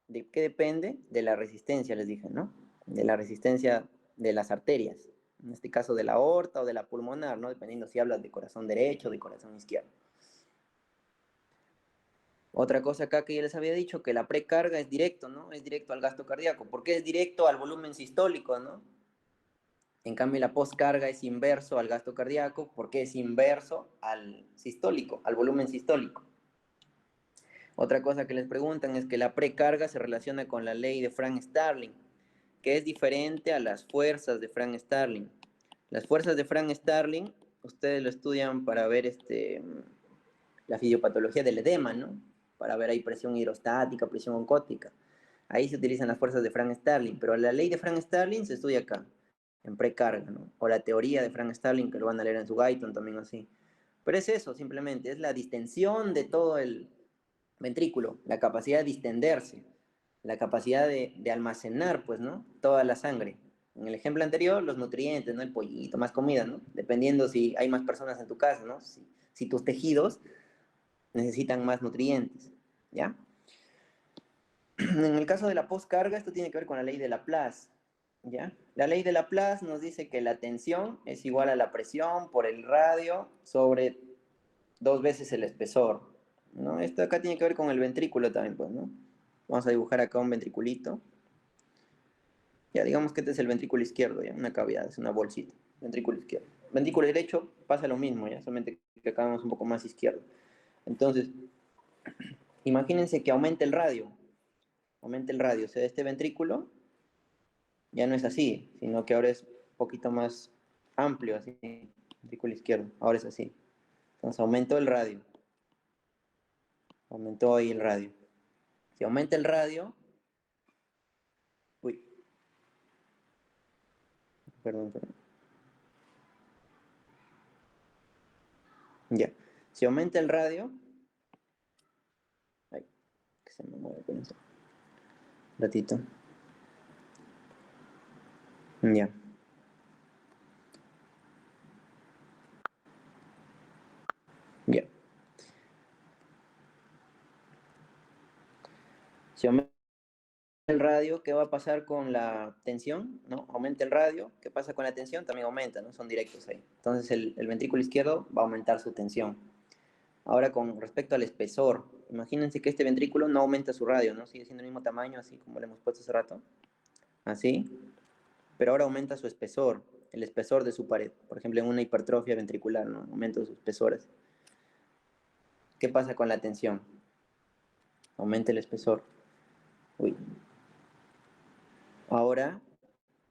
¿de qué depende? De la resistencia, les dije, ¿no? De la resistencia de las arterias, en este caso de la aorta o de la pulmonar, ¿no? Dependiendo si hablas de corazón derecho o de corazón izquierdo. Otra cosa acá que ya les había dicho, que la precarga es directo, ¿no? Es directo al gasto cardíaco. ¿Por qué es directo al volumen sistólico, ¿no? En cambio, la poscarga es inverso al gasto cardíaco, porque es inverso al sistólico, al volumen sistólico. Otra cosa que les preguntan es que la precarga se relaciona con la ley de Frank-Starling, que es diferente a las fuerzas de Frank-Starling. Las fuerzas de Frank-Starling, ustedes lo estudian para ver la fisiopatología del edema, ¿no? Para ver ahí presión hidrostática, presión oncótica. Ahí se utilizan las fuerzas de Frank-Starling, pero la ley de Frank-Starling se estudia acá, en precarga, ¿no? O la teoría de Frank-Starling, que lo van a leer en su Guyton también así. Pero es eso, simplemente, es la distensión de todo el ventrículo, la capacidad de distenderse, la capacidad de almacenar, pues, ¿no? Toda la sangre. En el ejemplo anterior, los nutrientes, ¿no? El pollito, más comida, ¿no? Dependiendo si hay más personas en tu casa, ¿no? Si tus tejidos necesitan más nutrientes, ¿ya? En el caso de la postcarga, esto tiene que ver con la ley de Laplace, ¿ya? La ley de Laplace nos dice que la tensión es igual a la presión por el radio sobre 2 veces el espesor, ¿no? Esto acá tiene que ver con el ventrículo también, pues, ¿no? Vamos a dibujar acá un ventriculito. Ya, digamos que este es el ventrículo izquierdo, ya, una cavidad, es una bolsita, ventrículo izquierdo. Ventrículo derecho pasa lo mismo, ya, solamente que acá vamos un poco más izquierdo. Entonces, imagínense que aumenta el radio, o sea, este ventrículo ya no es así, sino que ahora es un poquito más amplio, así, ventrículo izquierdo, ahora es así. Entonces aumentó el radio, aumentó ahí el radio. Si aumenta el radio, uy, perdón. Ya, si aumenta el radio, ay, que se me mueve con eso, un ratito, ya. Ya. Si aumenta el radio, ¿qué va a pasar con la tensión? ¿No? Aumenta el radio, ¿qué pasa con la tensión? También aumenta, ¿no? Son directos ahí. Entonces el ventrículo izquierdo va a aumentar su tensión. Ahora con respecto al espesor, imagínense que este ventrículo no aumenta su radio, ¿no? Sigue siendo el mismo tamaño, así como le hemos puesto hace rato. Así. Pero ahora aumenta su espesor, el espesor de su pared. Por ejemplo, en una hipertrofia ventricular, ¿no? Aumenta sus espesores. ¿qué pasa con la tensión? Aumenta el espesor. Uy. Ahora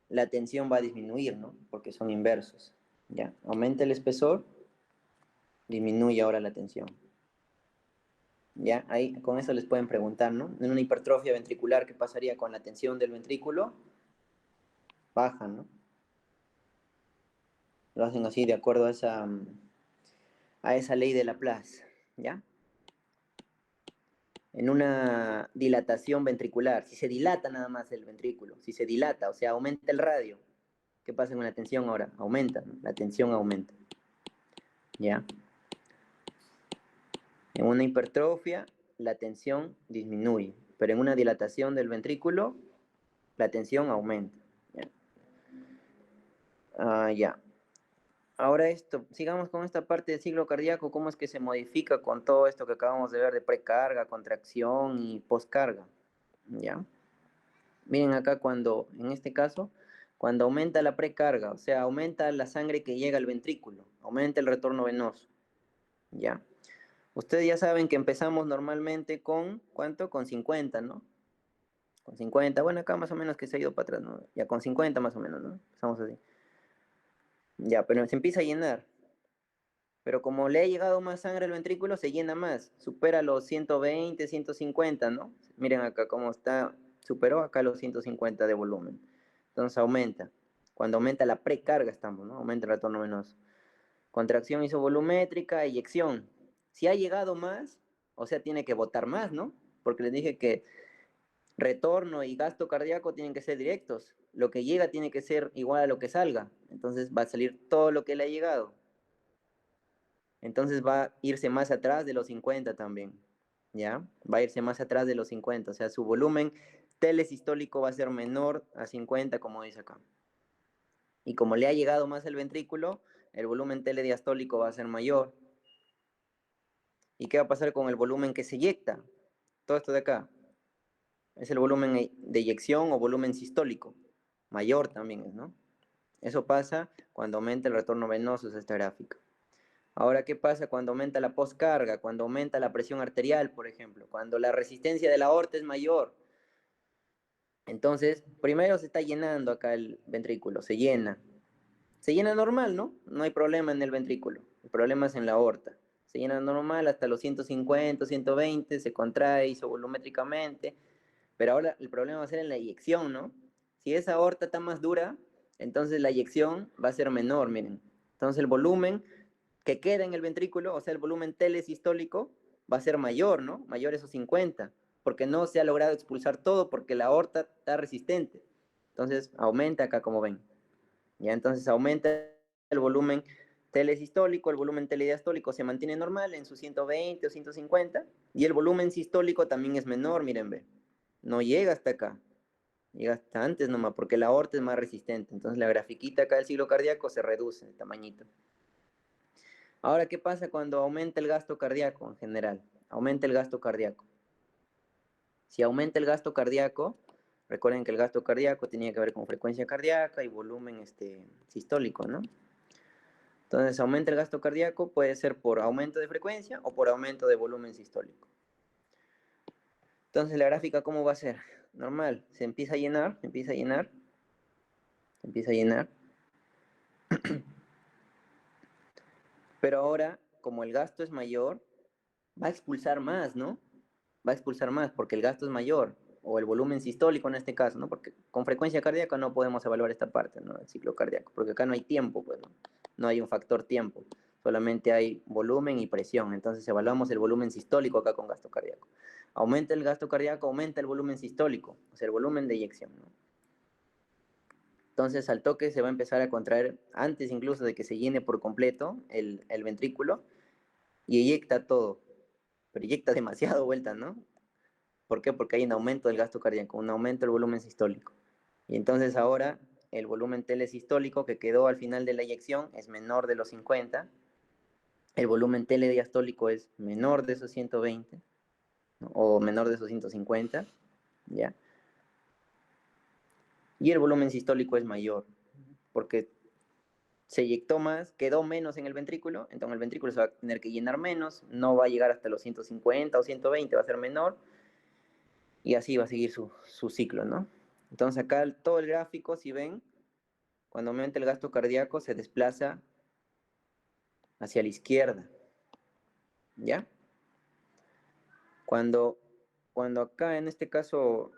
la tensión va a disminuir, ¿no? Porque son inversos. Ya, aumenta el espesor, disminuye ahora la tensión. Ya, ahí con eso les pueden preguntar, ¿no? En una hipertrofia ventricular, ¿qué pasaría con la tensión del ventrículo? Baja, ¿no? Lo hacen así de acuerdo a esa ley de Laplace, ¿ya? En una dilatación ventricular, si se dilata nada más el ventrículo, si se dilata, o sea, aumenta el radio, ¿qué pasa con la tensión ahora? Aumenta, ¿no? La tensión aumenta, ¿ya? En una hipertrofia, la tensión disminuye, pero en una dilatación del ventrículo, la tensión aumenta, ¿ya? Ya. Ahora esto, sigamos con esta parte del ciclo cardíaco, cómo es que se modifica con todo esto que acabamos de ver de precarga, contracción y poscarga, ¿ya? Miren acá cuando, en este caso, cuando aumenta la precarga, o sea, aumenta la sangre que llega al ventrículo, aumenta el retorno venoso, ¿ya? Ustedes ya saben que empezamos normalmente con, ¿cuánto? Con 50, ¿no? Con 50, bueno, acá más o menos que se ha ido para atrás, ¿no? Ya con 50 más o menos, ¿no? Estamos así. Ya, pero se empieza a llenar. Pero como le ha llegado más sangre al ventrículo, se llena más, supera los 120, 150, ¿no? Miren acá cómo está, superó acá los 150 de volumen. Entonces aumenta. Cuando aumenta la precarga estamos, ¿no? Aumenta el retorno venoso. Contracción isovolumétrica, eyección. Si ha llegado más, o sea, tiene que botar más, ¿no? Porque les dije que retorno y gasto cardíaco tienen que ser directos. Lo que llega tiene que ser igual a lo que salga. Entonces va a salir todo lo que le ha llegado. Entonces va a irse más atrás de los 50 también, ¿ya? Va a irse más atrás de los 50, o sea, su volumen telesistólico va a ser menor a 50, como dice acá. Y como le ha llegado más el ventrículo, el volumen telediastólico va a ser mayor. ¿Y qué va a pasar con el volumen que se eyecta? Todo esto de acá es el volumen de eyección o volumen sistólico. Mayor también, ¿no? Eso pasa cuando aumenta el retorno venoso, es esta gráfica. Ahora, ¿qué pasa cuando aumenta la poscarga? Cuando aumenta la presión arterial, por ejemplo, cuando la resistencia de la aorta es mayor. Entonces, primero se está llenando acá el ventrículo, se llena. Se llena normal, ¿no? No hay problema en el ventrículo. El problema es en la aorta. Se llena normal hasta los 150, 120, se contrae isovolumétricamente. Pero ahora el problema va a ser en la eyección, ¿no? Si esa aorta está más dura, entonces la eyección va a ser menor, miren. Entonces el volumen que queda en el ventrículo, o sea, el volumen telesistólico, va a ser mayor, ¿no? Mayor esos 50, porque no se ha logrado expulsar todo porque la aorta está resistente. Entonces, aumenta acá, como ven. Ya, entonces aumenta el volumen telesistólico, el volumen telediastólico se mantiene normal en sus 120 o 150, y el volumen sistólico también es menor, miren, ve. No llega hasta acá, llega hasta antes nomás, porque la aorta es más resistente. Entonces la grafiquita acá del ciclo cardíaco se reduce de tamañito. Ahora, ¿qué pasa cuando aumenta el gasto cardíaco en general? Aumenta el gasto cardíaco. Si aumenta el gasto cardíaco, recuerden que el gasto cardíaco tenía que ver con frecuencia cardíaca y volumen sistólico, ¿no? Entonces, aumenta el gasto cardíaco, puede ser por aumento de frecuencia o por aumento de volumen sistólico. Entonces, la gráfica, ¿cómo va a ser? Normal, se empieza a llenar, se empieza a llenar, se empieza a llenar. Pero ahora, como el gasto es mayor, va a expulsar más, ¿no? Va a expulsar más porque el gasto es mayor, o el volumen sistólico en este caso, ¿no? Porque con frecuencia cardíaca no podemos evaluar esta parte, ¿no? El ciclo cardíaco, porque acá no hay tiempo, pues, ¿no? No hay un factor tiempo, solamente hay volumen y presión. Entonces evaluamos el volumen sistólico acá con gasto cardíaco. Aumenta el gasto cardíaco, aumenta el volumen sistólico, o sea, el volumen de eyección, ¿no? Entonces al toque se va a empezar a contraer antes incluso de que se llene por completo el ventrículo y eyecta todo, pero eyecta demasiado vuelta, ¿no? ¿Por qué? Porque hay un aumento del gasto cardíaco, un aumento del volumen sistólico. Y entonces ahora el volumen telesistólico que quedó al final de la eyección es menor de los 50, el volumen telediastólico es menor de esos 120, ¿no? O menor de esos 150, ¿ya? Y el volumen sistólico es mayor, porque se eyectó más, quedó menos en el ventrículo, entonces el ventrículo se va a tener que llenar menos, no va a llegar hasta los 150 o 120, va a ser menor, y así va a seguir su ciclo, ¿no? Entonces acá todo el gráfico, si ven, cuando aumenta el gasto cardíaco se desplaza hacia la izquierda, ¿ya? Cuando acá en este caso,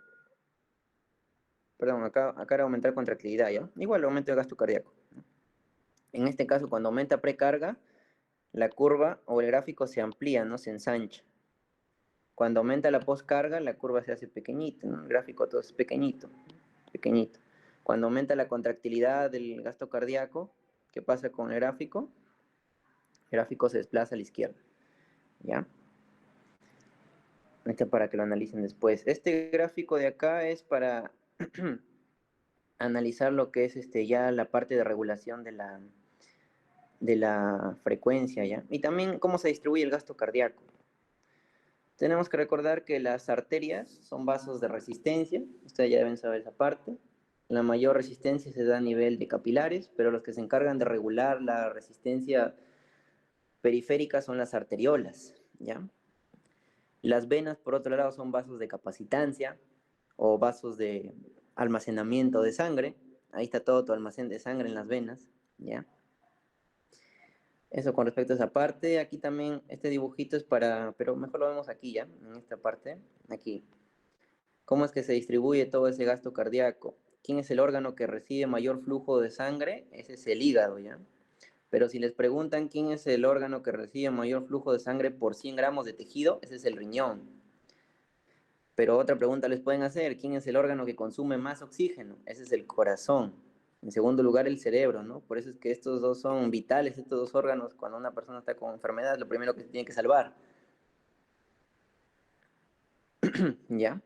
perdón, acá era aumentar contractilidad, ¿ya? Igual aumento el gasto cardíaco. En este caso, cuando aumenta precarga, la curva o el gráfico se amplía, no se ensancha. Cuando aumenta la poscarga, la curva se hace pequeñita, ¿no? El gráfico todo es pequeñito, pequeñito. Cuando aumenta la contractilidad del gasto cardíaco, ¿qué pasa con el gráfico? El gráfico se desplaza a la izquierda, ¿ya? Este para que lo analicen después. Este gráfico de acá es para analizar lo que es ya la parte de regulación de la frecuencia, ¿ya? Y también cómo se distribuye el gasto cardíaco. Tenemos que recordar que las arterias son vasos de resistencia, ustedes ya deben saber esa parte. La mayor resistencia se da a nivel de capilares, pero los que se encargan de regular la resistencia periférica son las arteriolas, ¿ya? Las venas, por otro lado, son vasos de capacitancia o vasos de almacenamiento de sangre. Ahí está todo tu almacén de sangre en las venas, ¿ya? Eso con respecto a esa parte. Aquí también este dibujito es para, pero mejor lo vemos aquí ya, en esta parte, aquí. ¿Cómo es que se distribuye todo ese gasto cardíaco? ¿Quién es el órgano que recibe mayor flujo de sangre? Ese es el hígado, ¿ya? Pero si les preguntan quién es el órgano que recibe mayor flujo de sangre por 100 gramos de tejido, ese es el riñón. Pero otra pregunta les pueden hacer, ¿quién es el órgano que consume más oxígeno? Ese es el corazón. En segundo lugar, el cerebro, ¿no? Por eso es que estos dos son vitales, estos dos órganos, cuando una persona está con enfermedad, lo primero que se tiene que salvar. ¿Ya?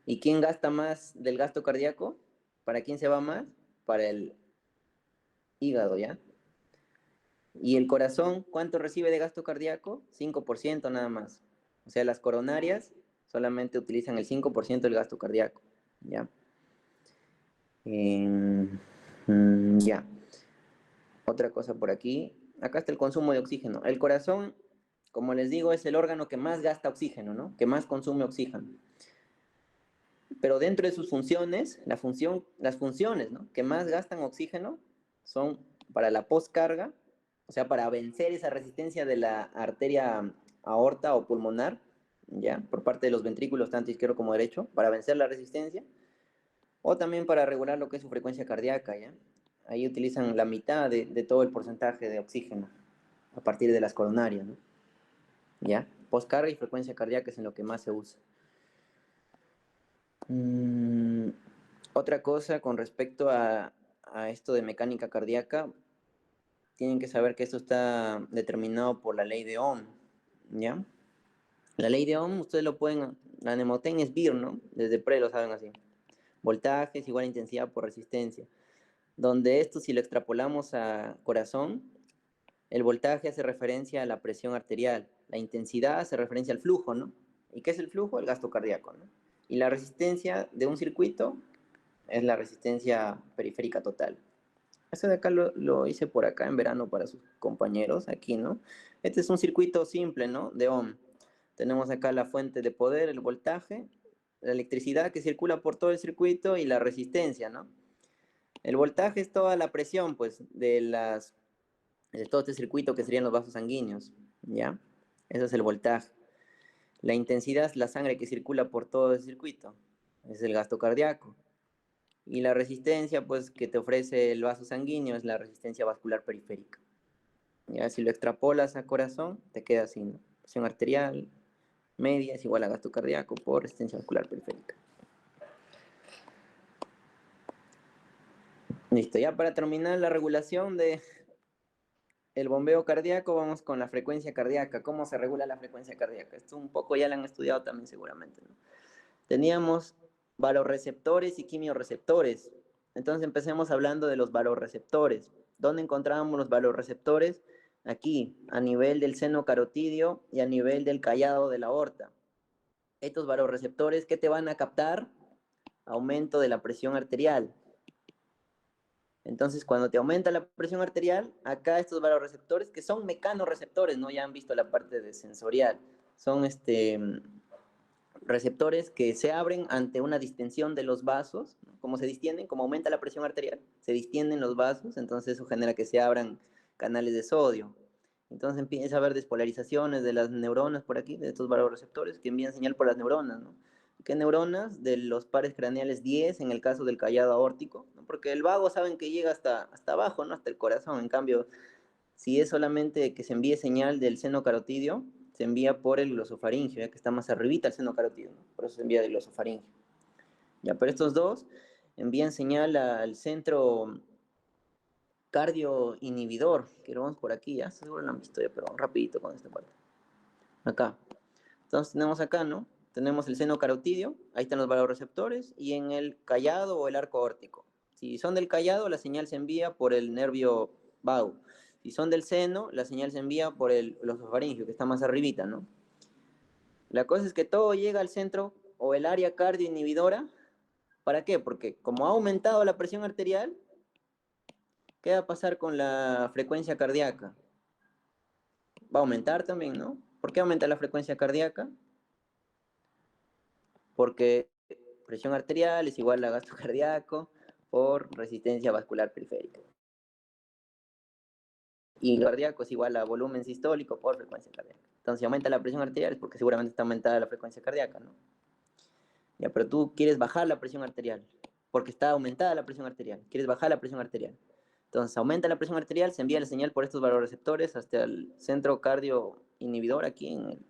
¿Y quién gasta más del gasto cardíaco? ¿Para quién se va más? Para el hígado, ¿ya? ¿Y el corazón cuánto recibe de gasto cardíaco? 5% nada más. O sea, las coronarias solamente utilizan el 5% del gasto cardíaco, ¿ya? Ya. Otra cosa por aquí. Acá está el consumo de oxígeno. El corazón, como les digo, es el órgano que más gasta oxígeno, ¿no? Que más consume oxígeno. Pero dentro de sus funciones, las funciones, ¿no? Que más gastan oxígeno son para la poscarga, o sea, para vencer esa resistencia de la arteria aorta o pulmonar, ¿ya? Por parte de los ventrículos, tanto izquierdo como derecho, para vencer la resistencia, o también para regular lo que es su frecuencia cardíaca, ¿ya? Ahí utilizan la mitad de todo el porcentaje de oxígeno a partir de las coronarias, ¿no? ¿Ya? Poscarga y frecuencia cardíaca es en lo que más se usa. Otra cosa con respecto a esto de mecánica cardíaca, tienen que saber que esto está determinado por la ley de Ohm, ¿ya? La ley de Ohm, ustedes lo pueden, la Mnemotécnica es BIR, ¿no? Desde pre lo saben así. Voltaje es igual a intensidad por resistencia. Donde esto, si lo extrapolamos a corazón, el voltaje hace referencia a la presión arterial, la intensidad hace referencia al flujo, ¿no? ¿Y qué es el flujo? El gasto cardíaco, ¿no? Y la resistencia de un circuito es la resistencia periférica total. Este de acá lo hice por acá en verano para sus compañeros, aquí, ¿no? Este es un circuito simple, ¿no? De Ohm. Tenemos acá la fuente de poder, el voltaje, la electricidad que circula por todo el circuito y la resistencia, ¿no? El voltaje es toda la presión, pues, de todo este circuito que serían los vasos sanguíneos, ¿ya? Eso es el voltaje. La intensidad es la sangre que circula por todo el circuito. Es el gasto cardíaco. Y la resistencia, pues, que te ofrece el vaso sanguíneo es la resistencia vascular periférica. Ya, si lo extrapolas a corazón, te queda así, ¿no? Presión arterial media es igual a gasto cardíaco por resistencia vascular periférica. Listo, ya para terminar la regulación de el bombeo cardíaco, vamos con la frecuencia cardíaca. ¿Cómo se regula la frecuencia cardíaca? Esto un poco ya lo han estudiado también seguramente, ¿no? Teníamos varoreceptores y quimiorreceptores. Entonces empecemos hablando de los varoreceptores. ¿Dónde encontrábamos los varoreceptores? Aquí, a nivel del seno carotidio y a nivel del callado de la aorta. Estos varoreceptores, ¿qué te van a captar? Aumento de la presión arterial. Entonces, cuando te aumenta la presión arterial, acá estos vasoreceptores, que son mecanorreceptores, ¿no? Ya han visto la parte de sensorial, son receptores que se abren ante una distensión de los vasos, ¿no? Como se distienden, como aumenta la presión arterial, se distienden los vasos, entonces eso genera que se abran canales de sodio. Entonces empieza a haber despolarizaciones de las neuronas por aquí, de estos vasoreceptores, que envían señal por las neuronas, ¿no? ¿Qué neuronas? De los pares craneales 10 en el caso del callado aórtico, ¿no? Porque el vago saben que llega hasta abajo, ¿no? Hasta el corazón. En cambio, si es solamente que se envíe señal del seno carotidio, se envía por el glosofaringio, ya que está más arribita el seno carotidio, ¿no? Por eso se envía del glosofaringio. Ya, pero estos dos envían señal al centro cardio inhibidor, que lo vamos por aquí, ya seguro lo han visto ya, pero rapidito con esta parte. Acá. Entonces tenemos acá, ¿no? Tenemos el seno carotidio, ahí están los vasoreceptores, y en el callado o el arco aórtico. Si son del callado, la señal se envía por el nervio vago. Si son del seno, la señal se envía por el glosofaringio, que está más arribita, ¿no? La cosa es que todo llega al centro o el área cardioinhibidora. ¿Para qué? Porque como ha aumentado la presión arterial, ¿qué va a pasar con la frecuencia cardíaca? Va a aumentar también, ¿no? ¿Por qué aumenta la frecuencia cardíaca? Porque presión arterial es igual a gasto cardíaco por resistencia vascular periférica. Y cardíaco es igual a volumen sistólico por frecuencia cardíaca. Entonces, si aumenta la presión arterial es porque seguramente está aumentada la frecuencia cardíaca, ¿no? Ya, pero tú quieres bajar la presión arterial, porque está aumentada la presión arterial. Quieres bajar la presión arterial. Entonces, aumenta la presión arterial, se envía la señal por estos vasoreceptores hasta el centro cardio inhibidor aquí en el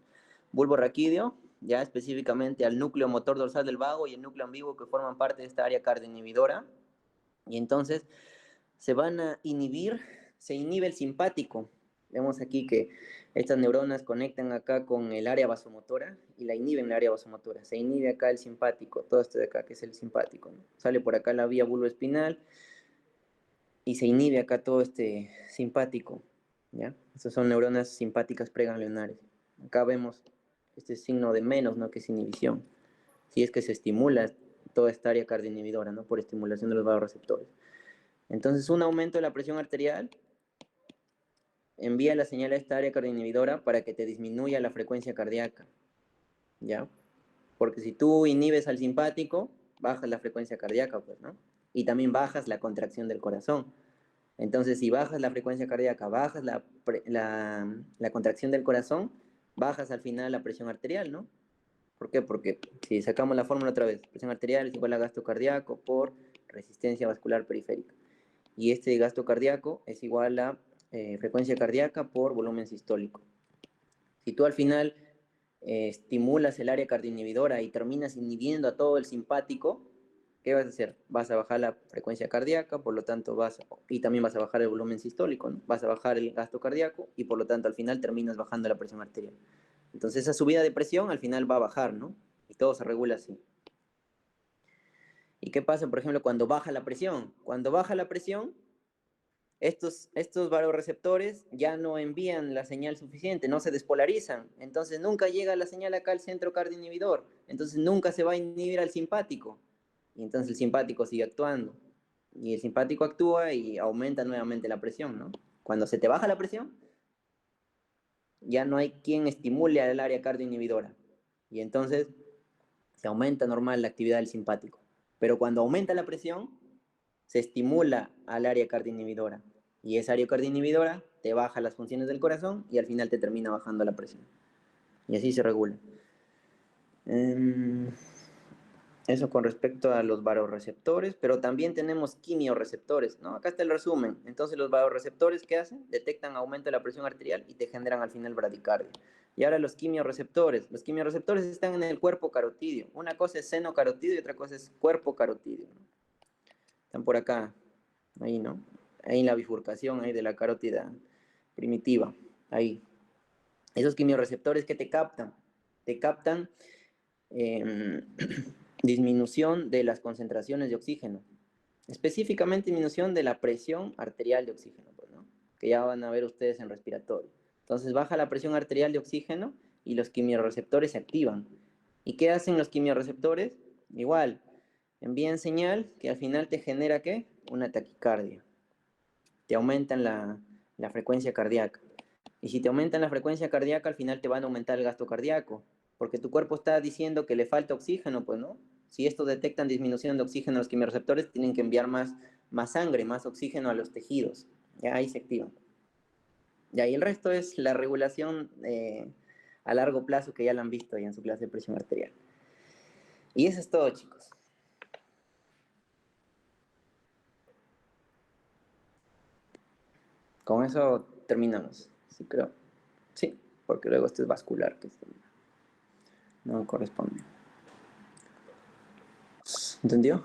bulbo raquídeo, ya específicamente al núcleo motor dorsal del vago y el núcleo ambiguo que forman parte de esta área cardioinhibidora. Y entonces se van a inhibir, se inhibe el simpático. Vemos aquí que estas neuronas conectan acá con el área vasomotora y la inhiben el área vasomotora. Se inhibe acá el simpático, todo esto de acá que es el simpático, ¿no? Sale por acá la vía bulboespinal y se inhibe acá todo este simpático, ¿ya? Estas son neuronas simpáticas preganglionares. Acá vemos este signo de menos, ¿no? Que es inhibición. Si es que se estimula toda esta área cardioinhibidora, ¿no? Por estimulación de los vasoreceptores. Entonces, un aumento de la presión arterial envía la señal a esta área cardioinhibidora para que te disminuya la frecuencia cardíaca, ¿ya? Porque si tú inhibes al simpático, bajas la frecuencia cardíaca, pues, ¿no? Y también bajas la contracción del corazón. Entonces, si bajas la frecuencia cardíaca, bajas la contracción del corazón, bajas al final la presión arterial, ¿no? ¿Por qué? Porque si sacamos la fórmula otra vez, presión arterial es igual a gasto cardíaco por resistencia vascular periférica. Y este gasto cardíaco es igual a frecuencia cardíaca por volumen sistólico. Si tú al final estimulas el área cardioinhibidora y terminas inhibiendo a todo el simpático, ¿qué vas a hacer? Vas a bajar la frecuencia cardíaca, por lo tanto y también vas a bajar el volumen sistólico, ¿no? Vas a bajar el gasto cardíaco y por lo tanto al final terminas bajando la presión arterial. Entonces esa subida de presión al final va a bajar, ¿no? Y todo se regula así. ¿Y qué pasa, por ejemplo, cuando baja la presión? Cuando baja la presión, estos vasoreceptores ya no envían la señal suficiente, no se despolarizan, entonces nunca llega la señal acá al centro cardioinhibidor, entonces nunca se va a inhibir al simpático, y entonces el simpático sigue actuando, y el simpático actúa y aumenta nuevamente la presión, ¿no? Cuando se te baja la presión, ya no hay quien estimule al área cardioinhibidora, y entonces se aumenta normal la actividad del simpático, pero cuando aumenta la presión, se estimula al área cardioinhibidora y esa área cardioinhibidora te baja las funciones del corazón y al final te termina bajando la presión. Y así se regula. Eso con respecto a los vasoreceptores, pero también tenemos quimiorreceptores, ¿no? Acá está el resumen. Entonces los vasoreceptores, ¿qué hacen? Detectan aumento de la presión arterial y te generan al final bradicardia. Y ahora los quimiorreceptores. Los quimiorreceptores están en el cuerpo carotidio. Una cosa es seno carotidio y otra cosa es cuerpo carotidio, ¿no? Están por acá, ahí, ¿no? Ahí en la bifurcación ahí de la carótida primitiva, ahí. Esos quimiorreceptores que te captan disminución de las concentraciones de oxígeno, específicamente disminución de la presión arterial de oxígeno, pues, ¿no? Que ya van a ver ustedes en respiratorio. Entonces baja la presión arterial de oxígeno y los quimiorreceptores se activan. ¿Y qué hacen los quimiorreceptores? Igual, envían señal que al final te genera ¿qué? una taquicardia, te aumentan la frecuencia cardíaca. Y si te aumentan la frecuencia cardíaca, al final te van a aumentar el gasto cardíaco, porque tu cuerpo está diciendo que le falta oxígeno, pues, ¿no? Si estos detectan disminución de oxígeno, los quimiorreceptores tienen que enviar más sangre, más oxígeno a los tejidos. Ya ahí se activan. Y ahí el resto es la regulación a largo plazo, que ya la han visto ahí en su clase de presión arterial. Y eso es todo, chicos. Con eso terminamos. Sí, creo. Sí, porque luego esto es vascular, que esto no corresponde. ¿Entendió?